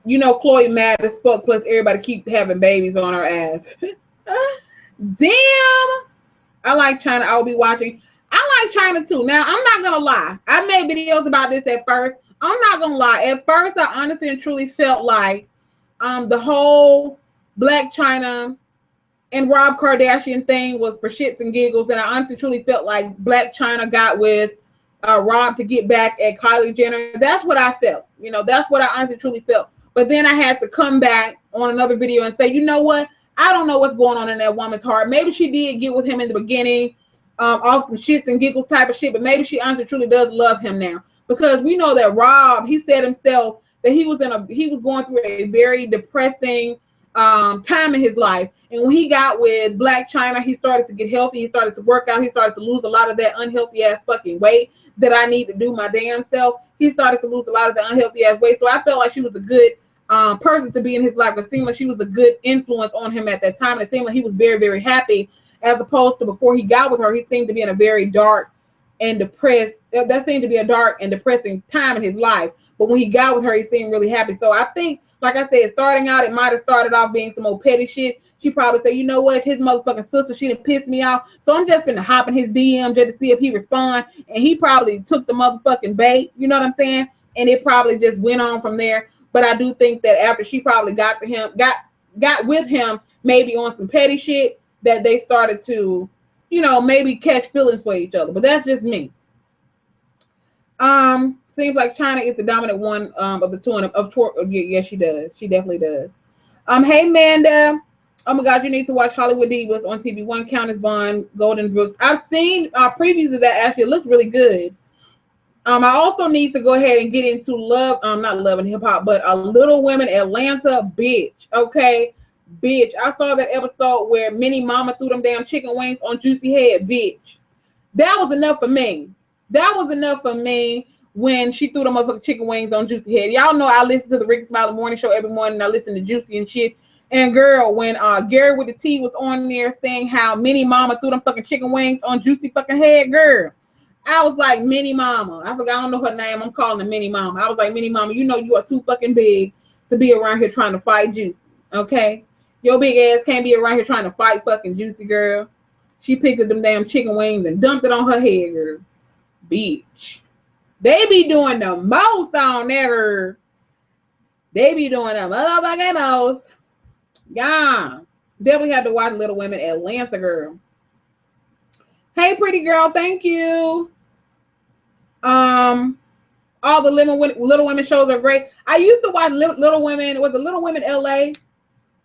You know, Chloe mad as fuck, plus everybody keep having babies on her ass. Damn. I like Chyna. I will be watching. I like Chyna too. Now, I'm not gonna lie. I made videos about this at first. I'm not gonna lie. At first, I honestly and truly felt like the whole Blac Chyna and Rob Kardashian thing was for shits and giggles, and I honestly truly felt like Blac Chyna got with Rob to get back at Kylie Jenner. That's what I felt. You know, that's what I honestly truly felt. But then I had to come back on another video and say, you know what? I don't know what's going on in that woman's heart. Maybe she did get with him in the beginning off some shits and giggles type of shit, but maybe she honestly truly does love him now, because we know that Rob, he said himself that he was going through a very depressing time in his life, and when he got with Blac Chyna, he started to get healthy. He started to work out. He started to lose a lot of that unhealthy ass fucking weight that I need to do my damn self. He started to lose a lot of the unhealthy ass weight, so I felt like she was a good person to be in his life. It seemed like she was a good influence on him at that time. It seemed like he was very, very happy, as opposed to before he got with her, he seemed to be in a very dark and depressed. That seemed to be a dark and depressing time in his life. But when he got with her, he seemed really happy. So I think, like I said, starting out, it might have started off being some old petty shit. She probably said, you know what, his motherfucking sister, she done pissed me off, so I'm just finna hop in his DM just to see if he responds. And he probably took the motherfucking bait, you know what I'm saying? And it probably just went on from there. But I do think that after she probably got with him, maybe on some petty shit, that they started to, you know, maybe catch feelings for each other. But that's just me. Seems like Chyna is the dominant one of the two. Yeah, she does. She definitely does. Hey, Amanda. Oh my God, you need to watch Hollywood Divas on TV. One Countess Bond, Golden Brooks. I've seen previews of that. Actually, it looks really good. I also need to go ahead and get into not Love and Hip Hop, but Little Women Atlanta, bitch. Okay, bitch. I saw that episode where Minnie Mama threw them damn chicken wings on Juicy Head, bitch. That was enough for me. That was enough for me when she threw them motherfucking chicken wings on Juicy Head. Y'all know I listen to the Ricky Smiley Morning Show every morning. I listen to Juicy and shit. And girl, when Gary with the T was on there saying how Minnie Mama threw them fucking chicken wings on Juicy fucking Head, girl, I was like, Minnie Mama. I forgot, I don't know her name. I'm calling her Minnie Mama. I was like, Minnie Mama, you know you are too fucking big to be around here trying to fight Juicy, okay? Your big ass can't be around here trying to fight fucking Juicy, girl. She picked up them damn chicken wings and dumped it on her head, girl. Bitch. They be doing the most on there. They be doing the motherfucking most. Yeah. Definitely have to watch Little Women Atlanta, girl. Hey, pretty girl. Thank you. All the Little Women shows are great. I used to watch Little Women. Was it Little Women LA?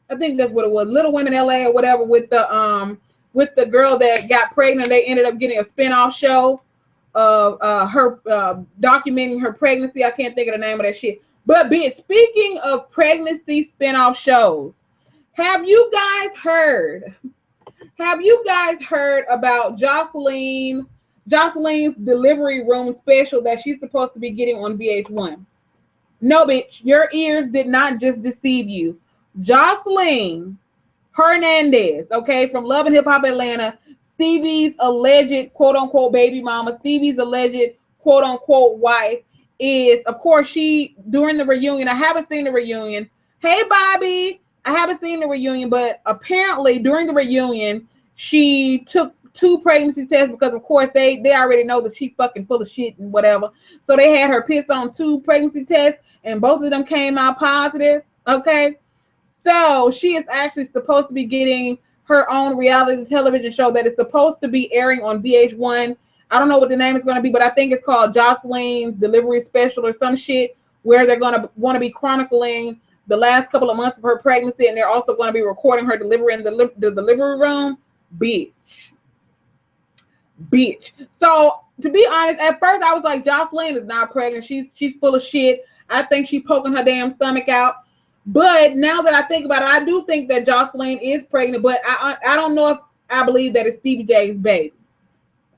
I think that's what it was. Little Women LA or whatever, with the girl that got pregnant. They ended up getting a spinoff show of her documenting her pregnancy. I can't think of the name of that shit. But bitch, speaking of pregnancy spinoff shows, have you guys heard about Jocelyn's delivery room special that she's supposed to be getting on VH1? No, bitch, your ears did not just deceive you. Jocelyn Hernandez, okay, from Love and Hip Hop Atlanta, Stevie's alleged quote unquote baby mama, Stevie's alleged quote unquote wife, is, of course, she during the reunion. I haven't seen the reunion. Hey, Bobby, I haven't seen the reunion, but apparently during the reunion, she took 2 pregnancy tests because, of course, they already know that she fucking full of shit and whatever. So they had her piss on 2 pregnancy tests, and both of them came out positive. Okay. So she is actually supposed to be getting her own reality television show that is supposed to be airing on VH1. I don't know what the name is going to be, but I think it's called Jocelyn's Delivery Special or some shit, where they're going to want to be chronicling the last couple of months of her pregnancy, and they're also going to be recording her delivery in the delivery room. Bitch. So to be honest, at first I was like, Jocelyn is not pregnant. She's full of shit. I think she's poking her damn stomach out. But now that I think about it, I do think that Jocelyn is pregnant, but I don't know if I believe that it's Stevie J's baby.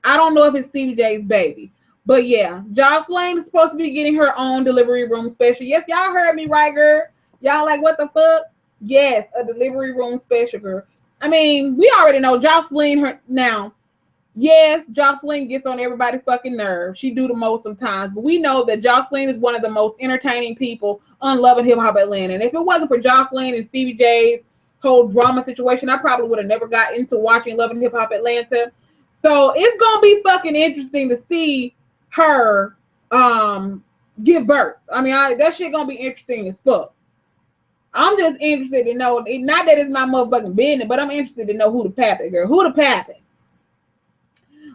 I don't know if it's Stevie J's baby. But yeah, Jocelyn is supposed to be getting her own delivery room special. Yes, y'all heard me right, girl. Y'all like, what the fuck? Yes, a delivery room special, girl. I mean, we already know Jocelyn now. Yes, Jocelyn gets on everybody's fucking nerves. She do the most sometimes. But we know that Jocelyn is one of the most entertaining people on Love and Hip Hop Atlanta. And if it wasn't for Jocelyn and Stevie J's whole drama situation, I probably would have never got into watching Love and Hip Hop Atlanta. So it's going to be fucking interesting to see her give birth. I mean, that shit going to be interesting as fuck. I'm just interested to know, not that it's my motherfucking business, but I'm interested to know who the pappy, girl. Who the pappy?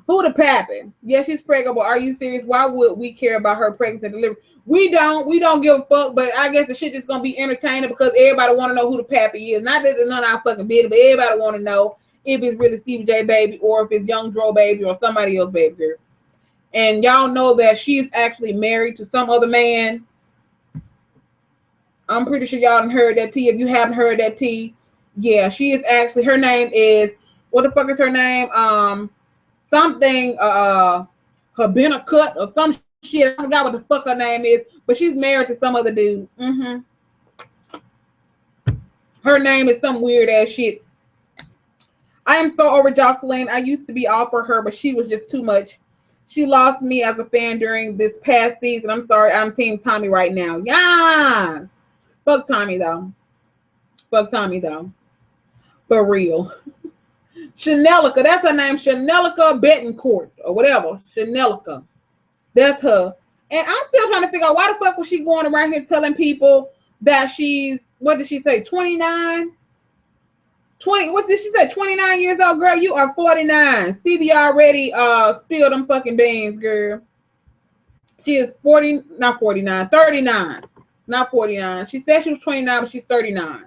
Who the pappy? Yeah, she's pregnant, but are you serious? Why would we care about her pregnancy and delivery? We don't give a fuck, but I guess the shit is going to be entertaining because everybody want to know who the pappy is. Not that it's none of our fucking business, but everybody want to know if it's really Stevie J baby or if it's Young Dro baby or somebody else baby girl. And y'all know that she is actually married to some other man. I'm pretty sure y'all done heard that tea. If you haven't heard that tea, yeah, she is actually, her name is, what the fuck is her name? Something, Habina Cut or some shit. I forgot what the fuck her name is, but she's married to some other dude. Her name is some weird ass shit. I am so over Jocelyn. I used to be all for her, but she was just too much. She lost me as a fan during this past season. I'm sorry. I'm Team Tommy right now. Yes. Fuck Tommy, though. Fuck Tommy, though. For real. Chanelica, that's her name, Chanelica Betancourt or whatever. Chanelica, that's her. And I'm still trying to figure out why the fuck was she going around here telling people that she's, what did she say, 29? 20, what did she say, 29 years old? Girl, you are 49. Stevie already spilled them fucking beans, girl. She is 40, not 49, 39, not 49. She said she was 29, but she's 39.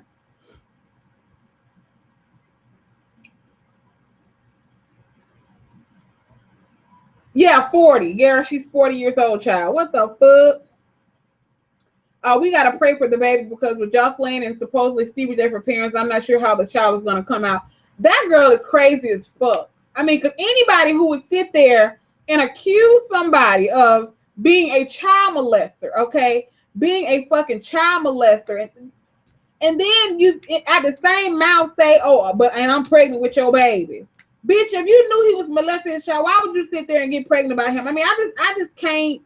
Yeah, 40. Yeah, she's 40 years old, child. What the fuck? We got to pray for the baby because with Jocelyn and supposedly Stevie J for parents, I'm not sure how the child is going to come out. That girl is crazy as fuck. I mean, because anybody who would sit there and accuse somebody of being a child molester, okay, being a fucking child molester, and then you at the same mouth say, oh, and I'm pregnant with your baby. Bitch, if you knew he was molesting a child, why would you sit there and get pregnant about him? I mean, I just can't.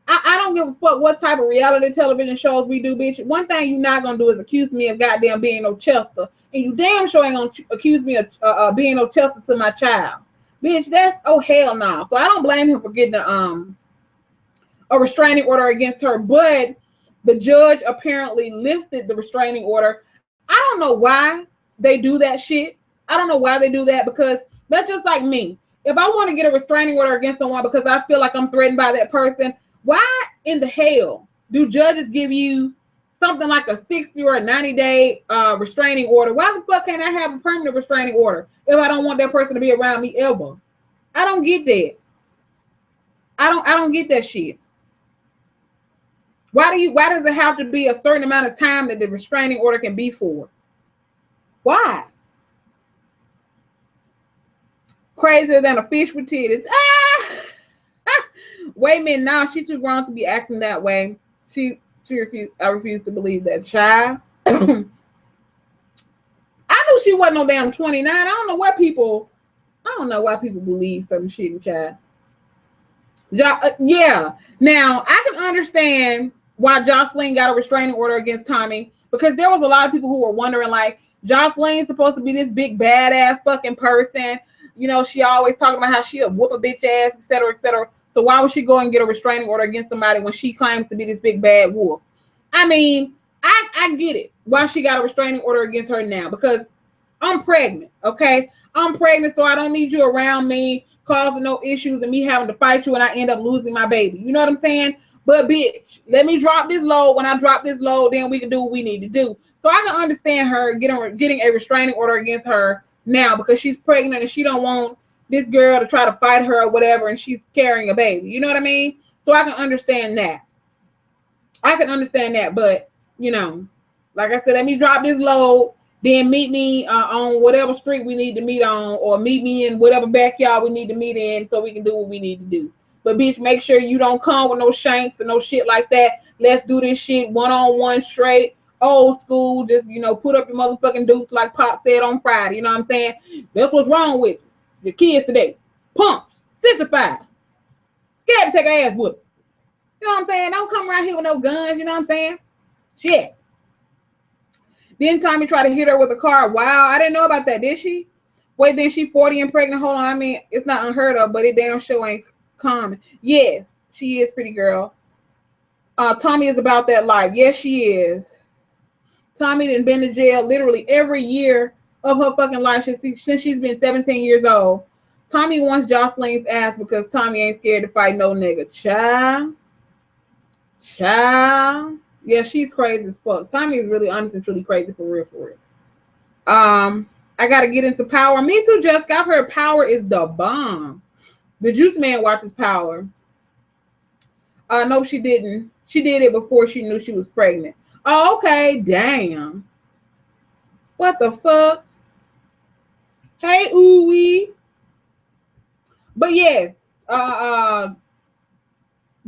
I don't give a fuck what type of reality television shows we do, bitch. One thing you're not gonna do is accuse me of goddamn being no Chester, and you damn sure ain't gonna accuse me of being no Chester to my child, bitch. That's oh hell no. Nah. So I don't blame him for getting a restraining order against her, but the judge apparently lifted the restraining order. I don't know why they do that shit. I don't know why they do that because. That's just like me. If I want to get a restraining order against someone because I feel like I'm threatened by that person, why in the hell do judges give you something like a 60 or a 90-day restraining order? Why the fuck can't I have a permanent restraining order if I don't want that person to be around me ever? I don't get that. I don't get that shit. Why does it have to be a certain amount of time that the restraining order can be for? Why? Crazier than a fish with titties. Wait a minute, now she's too grown to be acting that way. She refused. I refuse to believe that, child. knew she wasn't no damn 29. I don't know why people believe some shit in chat. Yeah. Now, I can understand why Jocelyn got a restraining order against Tommy, because there was a lot of people who were wondering, like, Jocelyn's supposed to be this big badass fucking person. You know, she always talking about how she'll whoop a bitch ass, et cetera, et cetera. So why would she go and get a restraining order against somebody when she claims to be this big bad wolf? I mean, I get it. Why she got a restraining order against her now? Because I'm pregnant, okay? I'm pregnant, so I don't need you around me causing no issues and me having to fight you and I end up losing my baby. You know what I'm saying? But bitch, let me drop this load. When I drop this load, then we can do what we need to do. So I can understand her getting a restraining order against her now because she's pregnant and she don't want this girl to try to fight her or whatever, and she's carrying a baby. You know what I mean? So I can understand that. But, you know, like I said, let me drop this load, then meet me on whatever street we need to meet on, or meet me in whatever backyard we need to meet in so we can do what we need to do. But, bitch, make sure you don't come with no shanks and no shit like that. Let's do this shit one-on-one straight, old school. Just, you know, put up your motherfucking dukes like Pop said on Friday. You know what I'm saying? That's what's wrong with your kids today. Pumps, sissified, scared to take an ass with them. You know what I'm saying? Don't come around here with no guns. You know what I'm saying? Shit. Then Tommy tried to hit her with a car. Wow, I didn't know about that. Did she? Wait, then she 40 and pregnant? Hold on. I mean, it's not unheard of, but it damn sure ain't common. Yes, she is, pretty girl. Tommy is about that life. Yes, she is. Tommy done been to jail literally every year of her fucking life since she's been 17 years old. Tommy wants Jocelyn's ass because Tommy ain't scared to fight no nigga. Child. Yeah, she's crazy as fuck. Tommy is really honest and truly crazy for real. I gotta get into Power. Me too, Jessica. I've heard Power is the bomb. The Juice Man watches Power. No, she didn't. She did it before she knew she was pregnant. Oh, okay. Damn. What the fuck? Hey, ooh-wee. But yes,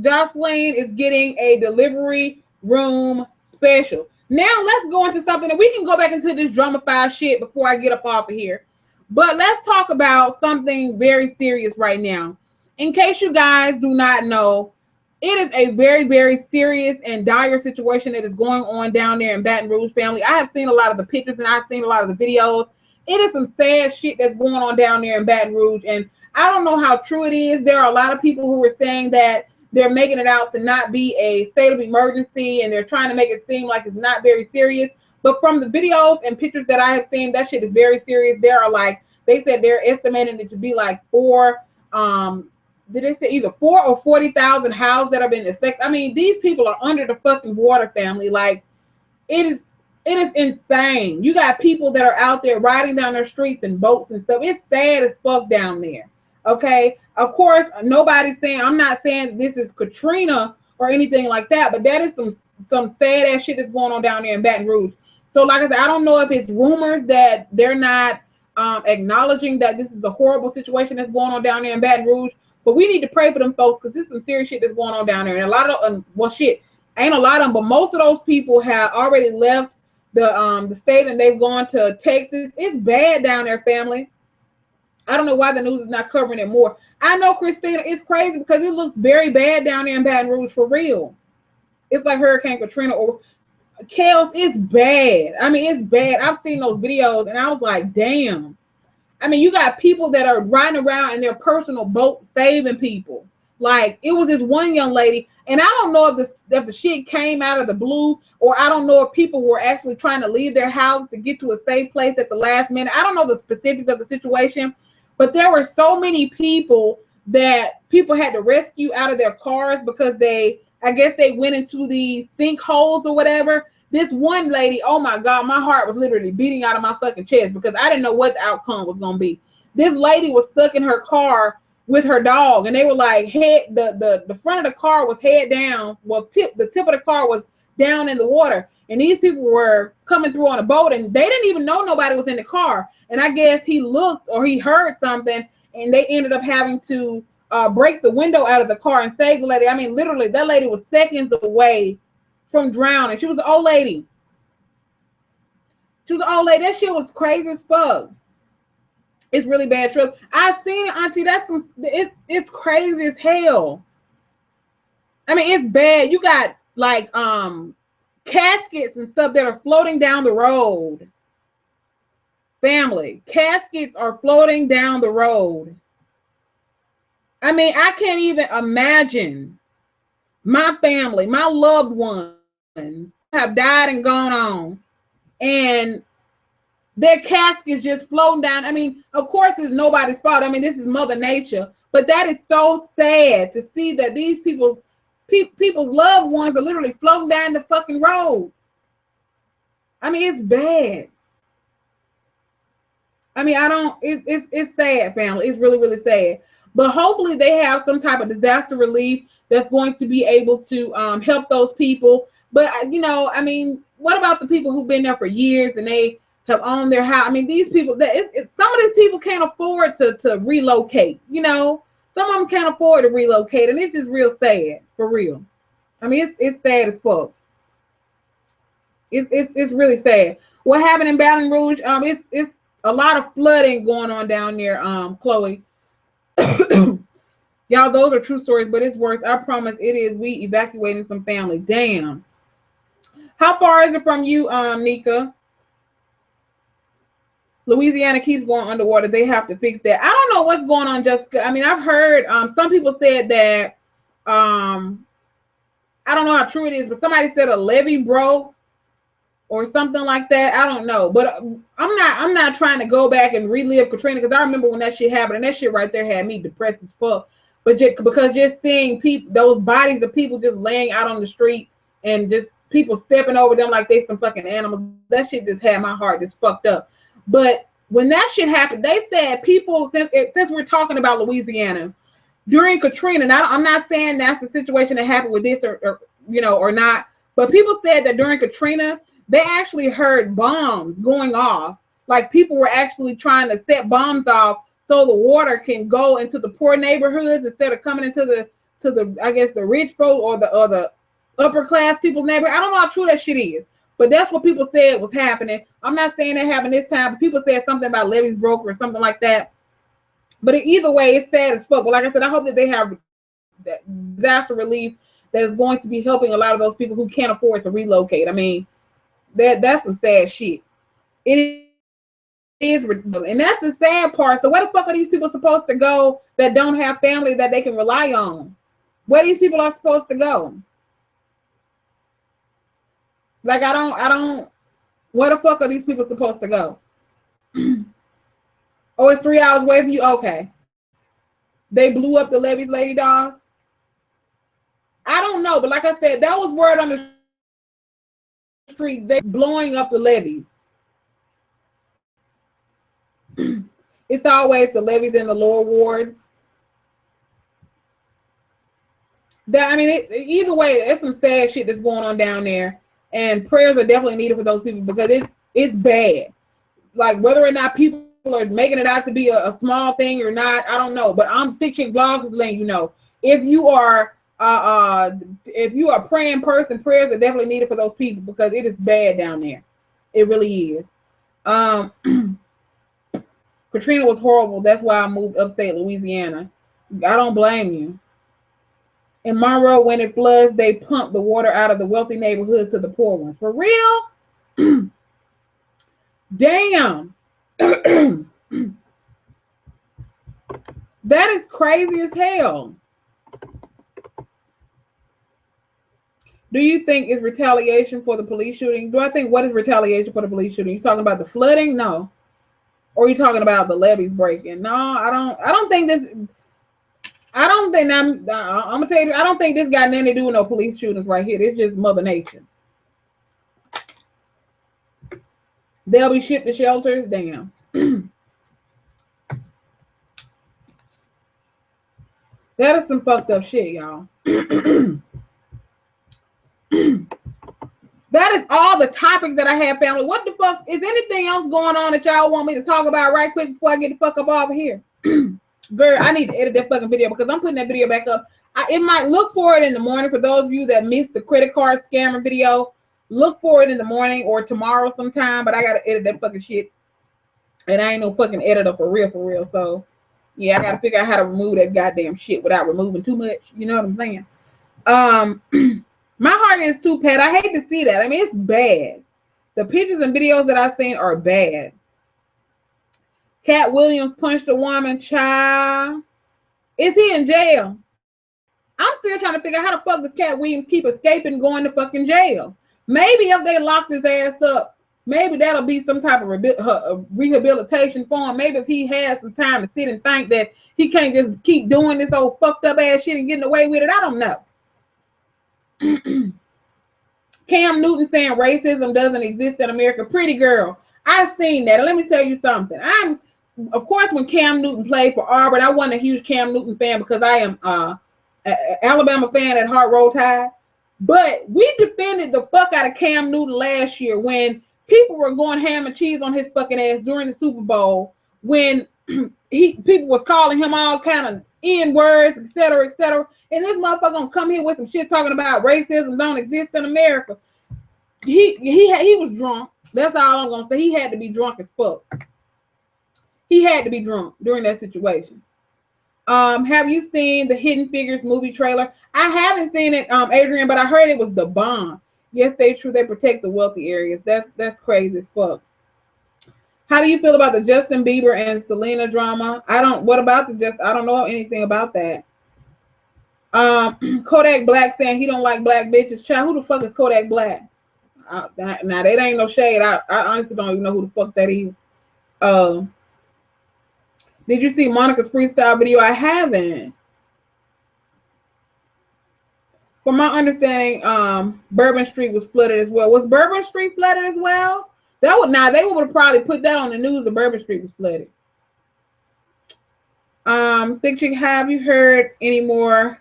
Jocelyn is getting a delivery room special. Now let's go into something that we can go back into this drama-fied shit before I get up off of here. But let's talk about something very serious right now. In case you guys do not know, it is a very, very serious and dire situation that is going on down there in Baton Rouge, family. I have seen a lot of the pictures and I've seen a lot of the videos. It is some sad shit that's going on down there in Baton Rouge, and I don't know how true it is. There are a lot of people who are saying that they're making it out to not be a state of emergency, and they're trying to make it seem like it's not very serious. But from the videos and pictures that I have seen, that shit is very serious. There are, like, they said they're estimating it to be like did they say either 4 or 40,000 houses that have been affected? I mean, these people are under the fucking water, family. Like, it is insane. You got people that are out there riding down their streets in boats and stuff. It's sad as fuck down there. Okay. Of course, nobody's saying, I'm not saying this is Katrina or anything like that, but that is some sad ass shit that's going on down there in Baton Rouge. So like I said, I don't know if it's rumors that they're not acknowledging that this is a horrible situation that's going on down there in Baton Rouge, but we need to pray for them folks because this is some serious shit that's going on down there. And a lot of ain't a lot of them, but most of those people have already left the state and they've gone to Texas. It's bad down there, family. I don't know why the news is not covering it more. I know, Christina, it's crazy because it looks very bad down there in Baton Rouge for real. It's like Hurricane Katrina or Kels. It's bad. I mean, it's bad. I've seen those videos and I was like, damn. I mean, you got people that are riding around in their personal boat saving people. Like, it was this one young lady, and I don't know if the shit came out of the blue, or I don't know if people were actually trying to leave their house to get to a safe place at the last minute. I don't know the specifics of the situation, but there were so many people that people had to rescue out of their cars because I guess they went into the sinkholes or whatever. This one lady, oh my God, my heart was literally beating out of my fucking chest because I didn't know what the outcome was going to be. This lady was stuck in her car with her dog, and they were like, the front of the car was head down. Well, the tip of the car was down in the water, and these people were coming through on a boat, and they didn't even know nobody was in the car. And I guess he looked or he heard something, and they ended up having to break the window out of the car and save the lady. I mean, literally, that lady was seconds away from drowning. She was an old lady. She was an old lady. That shit was crazy as fuck. It's really bad trip. I seen it, Auntie. It's crazy as hell. I mean, it's bad. You got like caskets and stuff that are floating down the road. Family, caskets are floating down the road. I mean, I can't even imagine my family, my loved ones have died and gone on, and their caskets just floating down. I mean, of course, it's nobody's fault. I mean, this is Mother Nature, but that is so sad to see that these people's loved ones are literally floating down the fucking road. I mean, it's bad. I mean, it's sad, family. It's really, really sad. But hopefully they have some type of disaster relief that's going to be able to help those people. But, you know, I mean, what about the people who've been there for years and they have owned their house? I mean, these people, some of these people can't afford to relocate, you know. Some of them can't afford to relocate, and it's just real sad, for real. I mean, it's sad as fuck. It's really sad. What happened in Baton Rouge? It's a lot of flooding going on down there, Chloe. Y'all, those are true stories, but it's worse. I promise it is. We evacuating some family. Damn. How far is it from you, Nika? Louisiana keeps going underwater. They have to fix that. I don't know what's going on, Jessica. I mean, I've heard some people said that I don't know how true it is, but somebody said a levee broke or something like that. I don't know, but I'm not trying to go back and relive Katrina, because I remember when that shit happened, and that shit right there had me depressed as fuck. But because just seeing people, those bodies of people just laying out on the street and just people stepping over them like they some fucking animals, that shit just had my heart just fucked up. But when that shit happened, they said people, since we're talking about Louisiana during Katrina, and I'm not saying that's the situation that happened with this or you know, or not, but people said that during Katrina they actually heard bombs going off. Like people were actually trying to set bombs off so the water can go into the poor neighborhoods instead of coming into the I guess the rich folk or the upper class people's neighborhood. I don't know how true that shit is, but that's what people said was happening. I'm not saying that happened this time, but people said something about levees broke or something like that. But either way, it's sad as fuck. But like I said, I hope that they have disaster relief that is going to be helping a lot of those people who can't afford to relocate. I mean, that's some sad shit. It is, and that's the sad part. So where the fuck are these people supposed to go that don't have family that they can rely on? Where these people are supposed to go? Like I don't. Where the fuck are these people supposed to go? Oh, it's 3 hours away from you. Okay. They blew up the levees, Lady Dawes. I don't know, but like I said, that was word on the street. They blowing up the levees. It's always the levees in the lower wards. That, I mean, either way, it's some sad shit that's going on down there, and prayers are definitely needed for those people because it's bad. Like whether or not people are making it out to be a small thing or not, I don't know. But I'm ThickChickVlogs is letting you know, if you are a praying person, prayers are definitely needed for those people because it is bad down there. It really is. Katrina was horrible. That's why I moved upstate Louisiana. I don't blame you. In Monroe, when it floods, they pump the water out of the wealthy neighborhoods to the poor ones. For real? Damn. That is crazy as hell. Do you think it's retaliation for the police shooting? Do I think what is retaliation for the police shooting? You talking about the flooding? No. Or are you talking about the levees breaking? No, I don't think this. I'm gonna tell you, I don't think this got nothing to do with no police shootings right here. It's just Mother Nature. They'll be shipped to shelters. Damn. That is some fucked up shit, y'all. That is all the topics that I have, family. What the fuck? Is anything else going on that y'all want me to talk about right quick before I get the fuck up over here? Girl, I need to edit that fucking video because I'm putting that video back up. It might look for it in the morning for those of you that missed the credit card scammer video. Look for it in the morning or tomorrow sometime, but I gotta edit that fucking shit. And I ain't no fucking editor for real. So yeah, I gotta figure out how to remove that goddamn shit without removing too much. You know what I'm saying? My heart is too, Pat. I hate to see that. I mean, it's bad. The pictures and videos that I've seen are bad. Cat Williams punched a woman. Child. Is he in jail? I'm still trying to figure out how the fuck does Cat Williams keep escaping going to fucking jail? Maybe if they locked his ass up, maybe that'll be some type of rehabilitation for him. Maybe if he has some time to sit and think that he can't just keep doing this old fucked up ass shit and getting away with it. I don't know. Cam Newton saying racism doesn't exist in America. Pretty girl, I've seen that. And let me tell you something. Of course, when Cam Newton played for Auburn, I wasn't a huge Cam Newton fan because I am an Alabama fan at heart, Roll Tide. But we defended the fuck out of Cam Newton last year when people were going ham and cheese on his fucking ass during the Super Bowl, when people was calling him all kind of N words, etc., etc. And this motherfucker gonna come here with some shit talking about racism don't exist in America. He was drunk. That's all I'm gonna say. He had to be drunk as fuck. He had to be drunk during that situation. Have you seen the Hidden Figures movie trailer? I haven't seen it, Adrian, but I heard it was the bomb. Yes, they true. They protect the wealthy areas. That's crazy as fuck. How do you feel about the Justin Bieber and Selena drama? I don't know anything about that. Kodak Black saying he don't like black bitches. Child, who the fuck is Kodak Black? Now that ain't no shade. I honestly don't even know who the fuck that is. Did you see Monica's freestyle video? I haven't. From my understanding, Bourbon Street was flooded as well. Was Bourbon Street flooded as well? They would have probably put that on the news. The Bourbon Street was flooded. Thick Chick, have you heard any more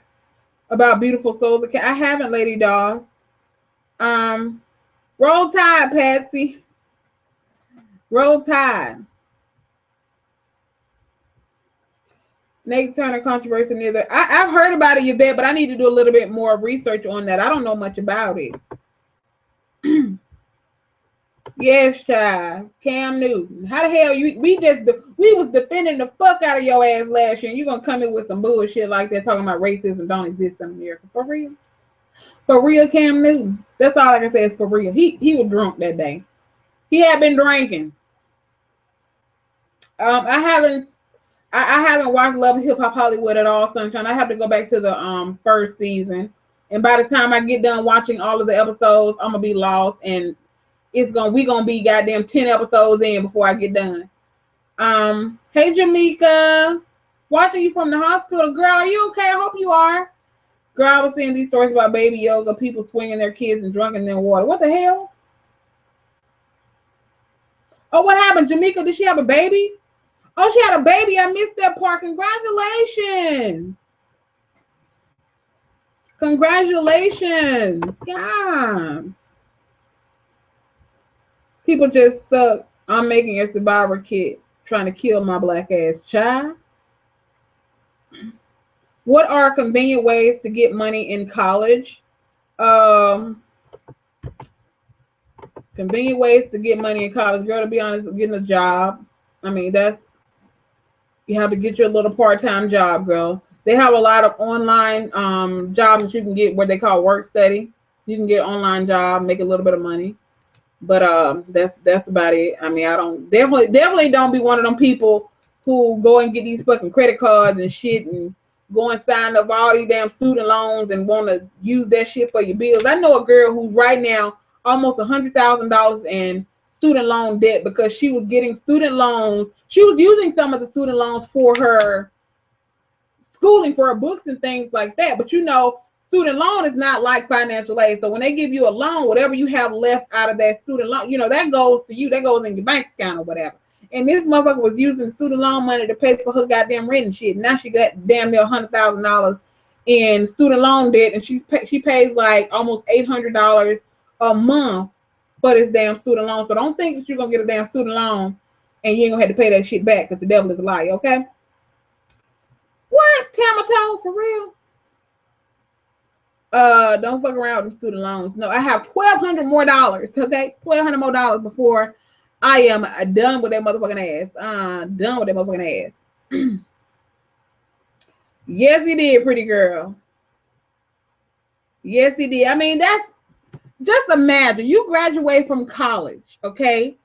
about Beautiful Souls? I haven't, Lady Dawes. Roll Tide, Patsy. Roll Tide. Nate Turner controversy neither. I've heard about it, you bet, but I need to do a little bit more research on that. I don't know much about it. Yes, child. Cam Newton. How the hell we was defending the fuck out of your ass last year, and you gonna come in with some bullshit like that talking about racism don't exist in America. For real? For real, Cam Newton. That's all I can say is for real. He was drunk that day. He had been drinking. I haven't watched Love and Hip Hop Hollywood at all, Sunshine. I have to go back to the first season, and by the time I get done watching all of the episodes, I'm gonna be lost, and we gonna be goddamn 10 episodes in before I get done. Hey Jamaica, watching you from the hospital, girl. Are you okay? I hope you are. Girl, I was seeing these stories about baby yoga, people swinging their kids and drunk in their water. What the hell? Oh, what happened, Jamaica? Did she have a baby? Oh, she had a baby. I missed that part. Congratulations. Congratulations. Yeah. People just suck. I'm making a survivor kit, trying to kill my black ass child. What are convenient ways to get money in college? Convenient ways to get money in college, girl, to be honest, getting a job. I mean, you have to get your little part-time job, girl. They have a lot of online jobs that you can get, what they call work study. You can get an online job, make a little bit of money. But that's about it. I mean, I don't definitely don't be one of them people who go and get these fucking credit cards and shit and go and sign up all these damn student loans and want to use that shit for your bills. I know a girl who's right now almost $100,000 in student loan debt because she was getting student loans. She was using some of the student loans for her schooling, for her books and things like that. But you know, student loan is not like financial aid. So when they give you a loan, whatever you have left out of that student loan, you know, that goes to you. That goes in your bank account or whatever. And this motherfucker was using student loan money to pay for her goddamn rent and shit. Now she got damn near $100,000 in student loan debt, and she pays like almost $800 a month for this damn student loan. So don't think that you're gonna get a damn student loan and you ain't gonna have to pay that shit back, because the devil is a lie. Okay? What? Tamato, for real? Don't fuck around with student loans. No, I have $1,200 more dollars. Okay, $1,200 more dollars before I am done with that motherfucking ass. Done with that motherfucking ass. Yes, he did, pretty girl. Yes, he did. I mean, that's just imagine you graduate from college. Okay,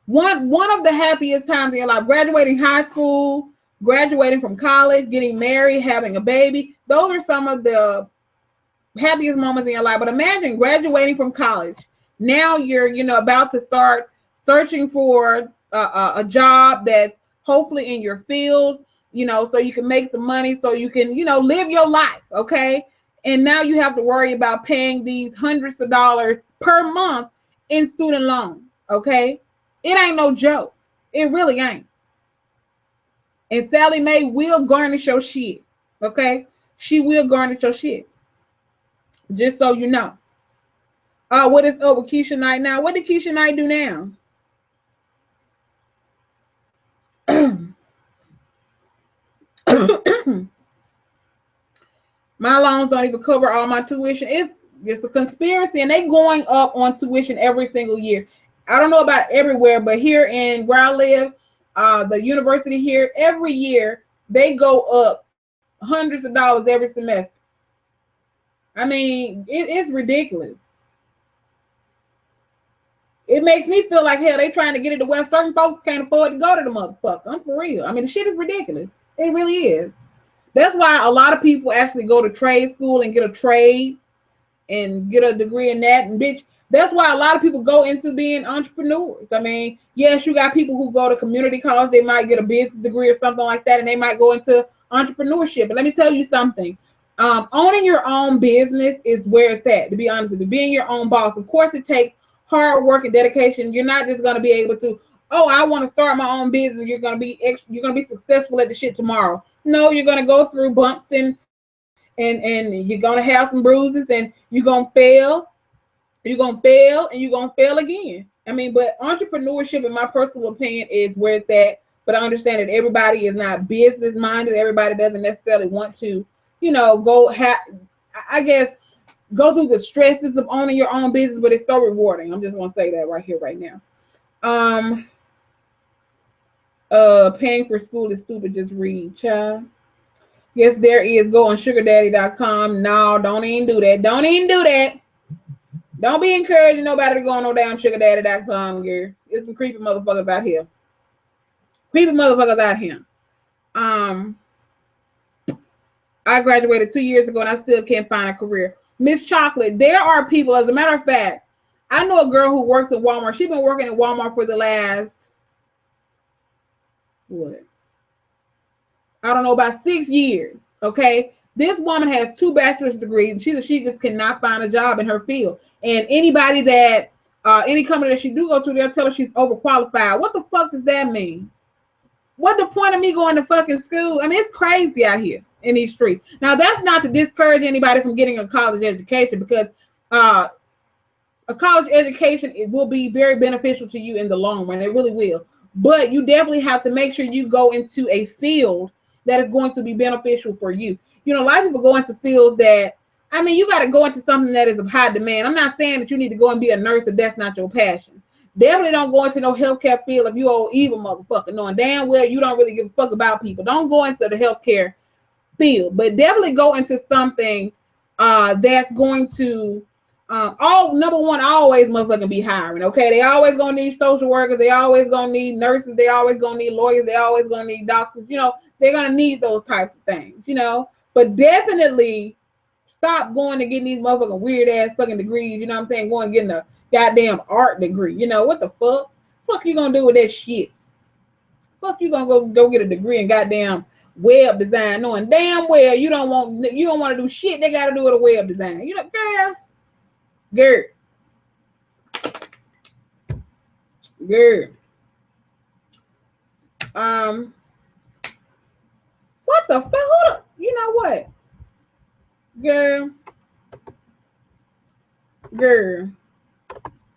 one of the happiest times in your life, graduating high school, graduating from college, getting married, having a baby. Those are some of the happiest moments in your life. But imagine graduating from college. Now you're, about to start searching for a job that's hopefully in your field, so you can make some money, so you can, live your life. Okay. And now you have to worry about paying these hundreds of dollars per month in student loans. Okay. It ain't no joke. It really ain't. And Sally Mae will garnish your shit. Okay. She will garnish your shit. Just so you know. What is up with Keisha Knight now? What did Keisha Knight do now? My loans don't even cover all my tuition. It's a conspiracy, and they going up on tuition every single year. I don't know about everywhere, but here in where I live, the university here, every year they go up hundreds of dollars every semester. I mean, it's ridiculous. It makes me feel like hell. They trying to get it to where certain folks can't afford to go to the motherfucker. I'm for real. I mean, the shit is ridiculous. It really is. That's why a lot of people actually go to trade school and get a trade and get a degree in that. And bitch, that's why a lot of people go into being entrepreneurs. I mean, yes, you got people who go to community college. They might get a business degree or something like that, and they might go into entrepreneurship. But let me tell you something. Owning your own business is where it's at, to be honest with you. Being your own boss. Of course, it takes hard work and dedication. You're not just going to be able to, I want to start my own business. You're going to be successful at the shit tomorrow. No, you're going to go through bumps and you're going to have some bruises, and you're going to fail. You're going to fail, and you're going to fail again. I mean, but entrepreneurship, in my personal opinion, is where it's at. But I understand that everybody is not business minded. Everybody doesn't necessarily want to, go through the stresses of owning your own business, but it's so rewarding. I'm just going to say that right here, right now. Paying for school is stupid. Just read, child. Yes, there is. Go on sugardaddy.com. No, don't even do that. Don't even do that. Don't be encouraging nobody to go on no damn sugardaddy.com, girl. There's some creepy motherfuckers out here. I graduated 2 years ago and I still can't find a career. Miss Chocolate, there are people, as a matter of fact, I know a girl who works at Walmart. She's been working at Walmart for the last, about 6 years. Okay. This woman has 2 bachelor's degrees, and she just cannot find a job in her field. And anybody that, any company that she do go to, they'll tell her she's overqualified. What the fuck does that mean? What the point of me going to fucking school? I mean, it's crazy out here in these streets. Now, that's not to discourage anybody from getting a college education, because a college education, it will be very beneficial to you in the long run. It really will. But you definitely have to make sure you go into a field that is going to be beneficial for you. A lot of people go into fields that, I mean, you got to go into something that is of high demand. I'm not saying that you need to go and be a nurse if that's not your passion. Definitely don't go into no healthcare field if you old evil motherfucker, knowing damn well you don't really give a fuck about people. Don't go into the healthcare field, but definitely go into something that's going to number one, always motherfucking be hiring. Okay, they always gonna need social workers, they always gonna need nurses, they always gonna need lawyers, they always gonna need doctors. They're gonna need those types of things. But definitely stop going to getting these motherfucking weird ass fucking degrees. You know what I'm saying? Going and getting a goddamn art degree. What the fuck? Fuck you gonna do with that shit? Fuck you gonna go get a degree in goddamn web design, knowing damn well you don't want to do shit they gotta do with a web design. Girl. What the fuck? Hold up. You know what? Girl.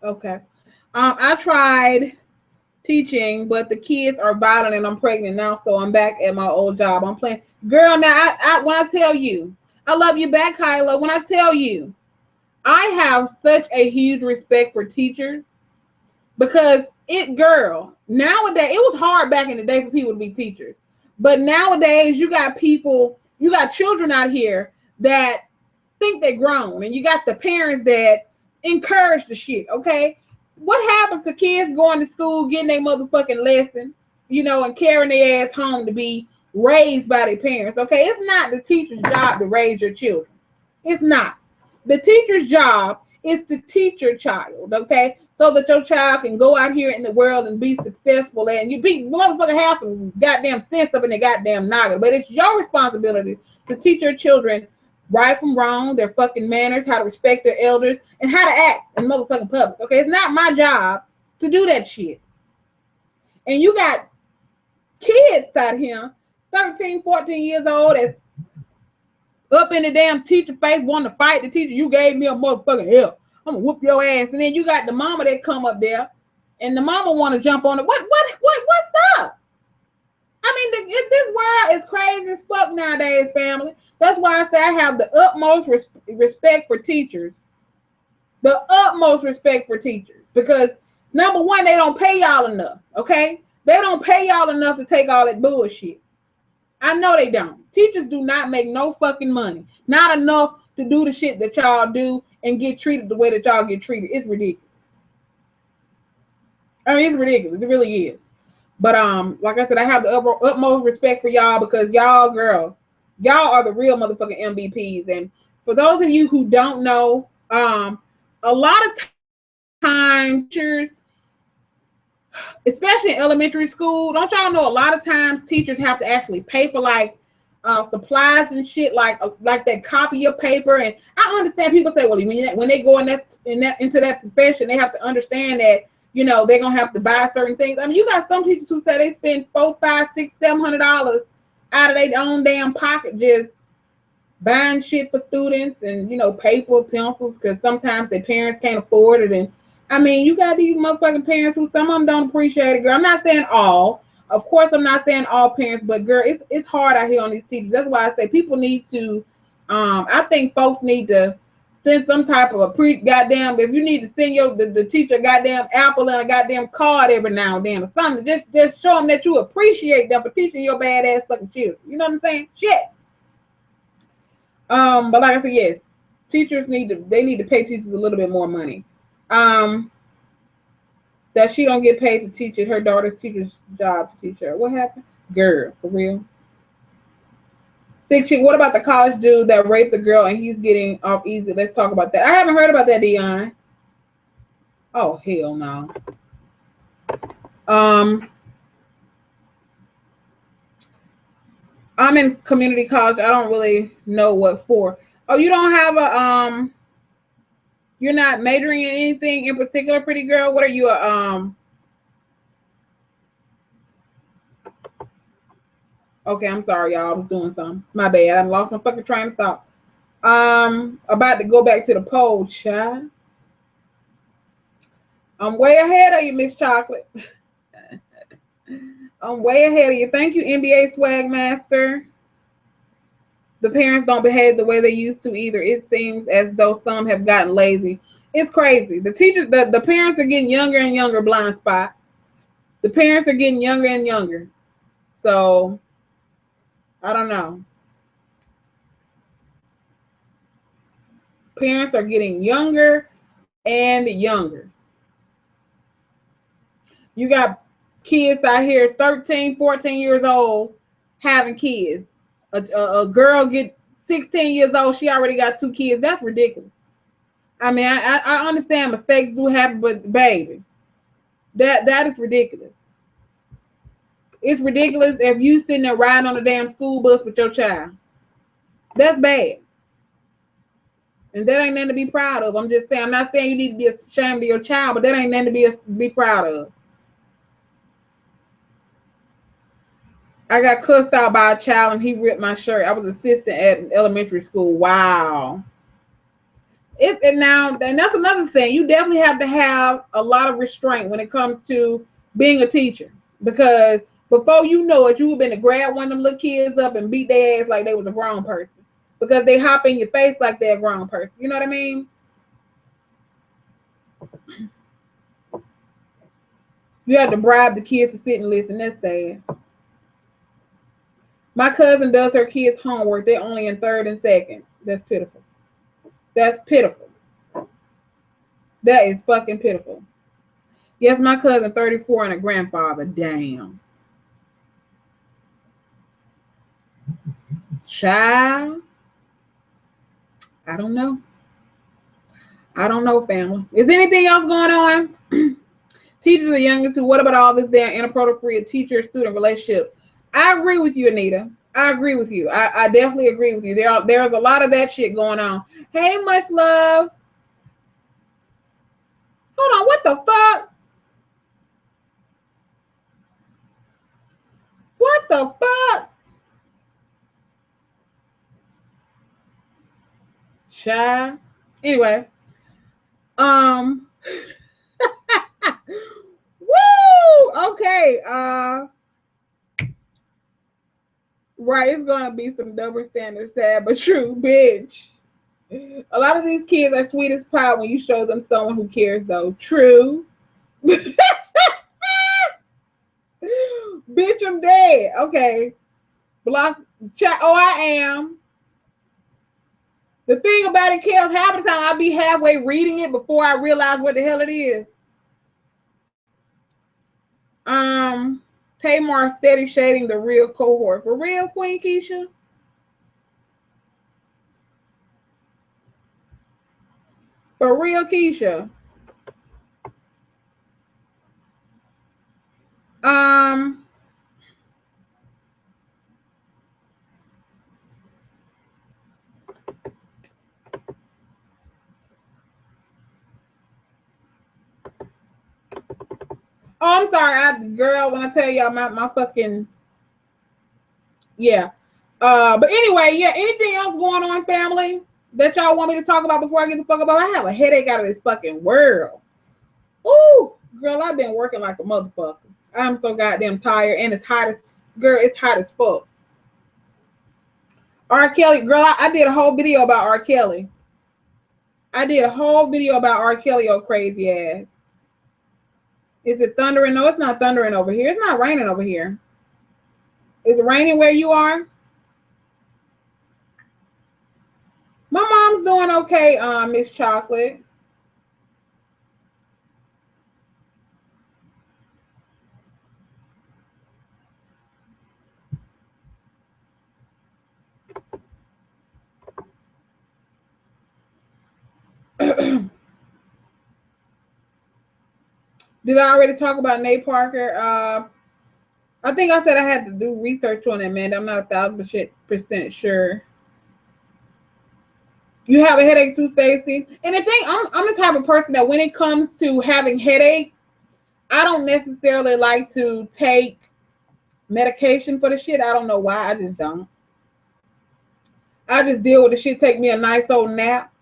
Okay. I tried teaching, but the kids are violent and I'm pregnant now, so I'm back at my old job. I'm playing. Girl, now I when I tell you, I love you back, Kyla. When I tell you, I have such a huge respect for teachers because nowadays, it was hard back in the day for people to be teachers. But nowadays, you got children out here that think they're grown, and you got the parents that encourage the shit, okay? What happens to kids going to school, getting their motherfucking lesson, and carrying their ass home to be raised by their parents, okay? It's not the teacher's job to raise your children. It's not. The teacher's job is to teach your child, okay? So that your child can go out here in the world and be successful, and you be motherfucking have some goddamn sense up in the goddamn noggin. But it's your responsibility to teach your children right from wrong, their fucking manners, how to respect their elders, and how to act in motherfucking public. Okay, it's not my job to do that shit. And you got kids out here, 13, 14 years old, that's up in the damn teacher face, wanting to fight the teacher. You gave me a motherfucking hell. I'm gonna whoop your ass. And then you got the mama that come up there, and the mama want to jump on it. What's up? I mean, this world is crazy as fuck nowadays, family. That's why I say I have the utmost respect for teachers. The utmost respect for teachers. Because, number one, they don't pay y'all enough, okay? They don't pay y'all enough to take all that bullshit. I know they don't. Teachers do not make no fucking money. Not enough to do the shit that y'all do and get treated the way that y'all get treated. It's ridiculous. I mean, it's ridiculous. It really is. But, like I said, I have the utmost respect for y'all because y'all are the real motherfucking MVPs. And for those of you who don't know, a lot of times teachers, especially in elementary school, don't y'all know a lot of times teachers have to actually pay for supplies and shit like that copier paper. And I understand people say, well, when they go into that profession, they have to understand that they're gonna have to buy certain things. I mean, you got some teachers who say they spend $400, $500, $600, $700 out of their own damn pocket just buying shit for students and paper, pencils, because sometimes their parents can't afford it. And I mean, you got these motherfucking parents who some of them don't appreciate it, girl. I'm not saying all. Of course, I'm not saying all parents, but girl, it's hard out here on these teachers. That's why I say people need to. I think folks need to send some type of goddamn. If you need to send the teacher a goddamn apple and a goddamn card every now and then or something, just show them that you appreciate them for teaching your badass fucking children. You know what I'm saying? Shit. But like I said, yes, teachers need to pay teachers a little bit more money. That she don't get paid to teach it. Her daughter's teacher's job to teach her. What happened? Girl, for real. What about the college dude that raped the girl and he's getting off easy? Let's talk about that. I haven't heard about that, Dion. Oh, hell no. I'm in community college. I don't really know what for. Oh, you don't have you're not majoring in anything in particular, pretty girl? What are you, okay, I'm sorry, y'all. I was doing something. My bad. I lost my fucking train of thought. About to go back to the poll, child. I'm way ahead of you, Miss Chocolate. I'm way ahead of you. Thank you, NBA Swag Master. The parents don't behave the way they used to either. It seems as though some have gotten lazy. It's crazy. The teachers, the parents are getting younger and younger, blind spot. The parents are getting younger and younger. So, I don't know. Parents are getting younger and younger. You got kids out here, 13, 14 years old, having kids. A girl get 16 years old, she already got 2 kids. That's ridiculous. I mean, I understand mistakes do happen, but baby, that is ridiculous. It's ridiculous if you sitting there riding on a damn school bus with your child. That's bad. And that ain't nothing to be proud of. I'm just saying, I'm not saying you need to be ashamed of your child, but that ain't nothing to be proud of. I got cussed out by a child and he ripped my shirt. I was assistant at an elementary school. Wow. And that's another thing. You definitely have to have a lot of restraint when it comes to being a teacher. Because before you know it, you have been to grab one of them little kids up and beat their ass like they was a grown person. because they hop in your face like they're a grown person. You know what I mean? You have to bribe the kids to sit and listen. That's sad. My cousin does her kids' homework. They're only in 3rd and 2nd. That's pitiful. That's pitiful. That is fucking pitiful. Yes, my cousin 34 and a grandfather. Damn. Child. I don't know. I don't know, family. Is anything else going on? Teachers are the youngest too. What about all this damn inappropriate teacher-student relationship? I agree with you, Anita. I agree with you. I definitely agree with you. There's a lot of that shit going on. Hey, much love. Hold on, what the fuck? What the fuck? Shy. Anyway. Woo! Okay. Right, it's gonna be some double standard, sad but true, bitch. A lot of these kids are sweet as pie when you show them someone who cares, though. True. Bitch, I'm dead. Okay. Block chat. Oh, I am. The thing about it, Kels, half the time I'll be halfway reading it before I realize what the hell it is. Tamar steady shading the real cohort. For real, Queen Keisha? For real, Keisha? Oh, I'm sorry, girl, when I tell y'all my fucking, yeah. But anyway, yeah, anything else going on, family, that y'all want me to talk about before I get the fuck about? I have a headache out of this fucking world. Ooh, girl, I've been working like a motherfucker. I'm so goddamn tired, and it's hot as, girl, it's hot as fuck. R. Kelly, girl, I did a whole video about R. Kelly. I did a whole video about R. Kelly, oh crazy ass. Is it thundering? No, it's not thundering over here. It's not raining over here. Is it raining where you are? My mom's doing okay, Miss Chocolate. Did I already talk about Nate Parker? I think I said I had to do research on it, man. I'm not 1,000% sure. You have a headache too, Stacy? And the thing, I'm the type of person that when it comes to having headaches, I don't necessarily like to take medication for the shit. I don't know why. I just don't. I just deal with the shit, take me a nice old nap,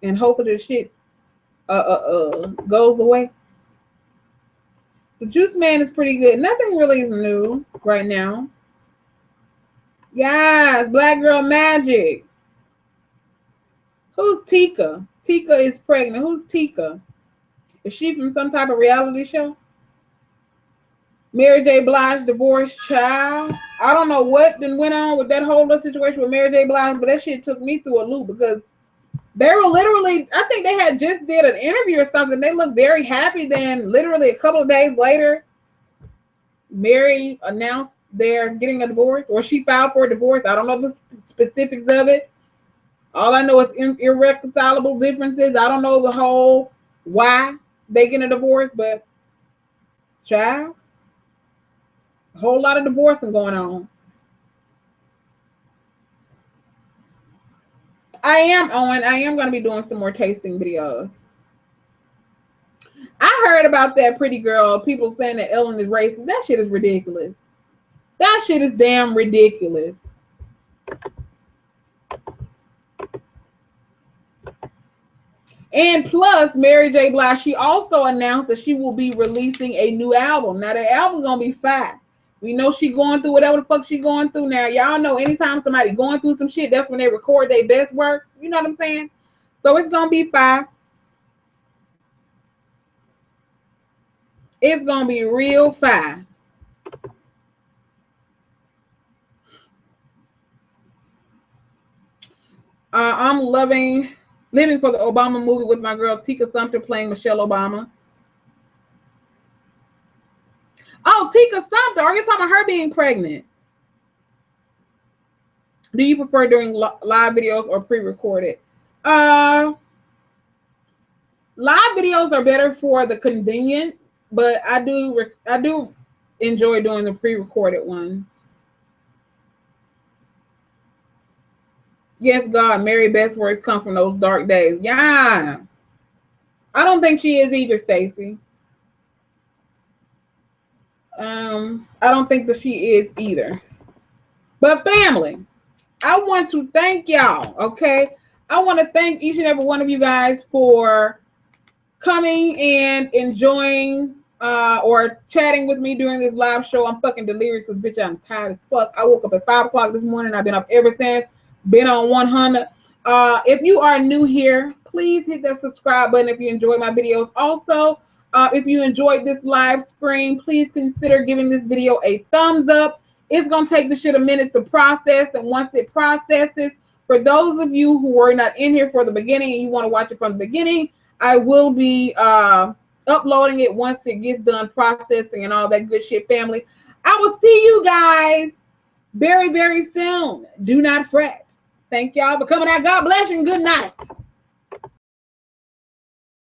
and hopefully the shit goes away. The Juice Man is pretty good. Nothing really is new right now. Yes, Black Girl Magic. Who's Tika? Tika is pregnant. Who's Tika? Is she from some type of reality show? Mary J. Blige divorced child. I don't know what then went on with that whole little situation with Mary J. Blige, but that shit took me through a loop because they were literally, I think they had just did an interview or something. They looked very happy. Then literally a couple of days later, Mary announced they're getting a divorce, or she filed for a divorce. I don't know the specifics of it. All I know is irreconcilable differences. I don't know the whole why they get a divorce, but child, a whole lot of divorcing going on. I am going to be doing some more tasting videos. I heard about that pretty girl, people saying that Ellen is racist. That shit is ridiculous. That shit is damn ridiculous. And plus, Mary J. Blige, she also announced that she will be releasing a new album. Now, the album's going to be fire. We know she going through whatever the fuck she going through now. Y'all know anytime somebody going through some shit, that's when they record their best work. You know what I'm saying? So it's going to be fine. It's going to be real fine. I'm living for the Obama movie with my girl Tika Sumpter playing Michelle Obama. Oh, Tika Sumpter. Are you talking about her being pregnant? Do you prefer doing live videos or pre-recorded? Live videos are better for the convenience, but I do enjoy doing the pre-recorded ones. Yes, God, Mary Beth's words come from those dark days. Yeah. I don't think she is either, Stacey. I don't think that she is either. But family, I want to thank y'all, okay? I want to thank each and every one of you guys for coming and enjoying or chatting with me during this live show. I'm fucking delirious because, bitch, I'm tired as fuck. I woke up at 5 o'clock this morning. I've been up ever since. Been on 100. If you are new here, please hit that subscribe button if you enjoy my videos. Also, if you enjoyed this live stream, please consider giving this video a thumbs up. It's going to take the shit a minute to process, and once it processes, for those of you who were not in here for the beginning and you want to watch it from the beginning, I will be uploading it once it gets done processing and all that good shit, family. I will see you guys very, very soon. Do not fret. Thank y'all for coming out. God bless you and good night.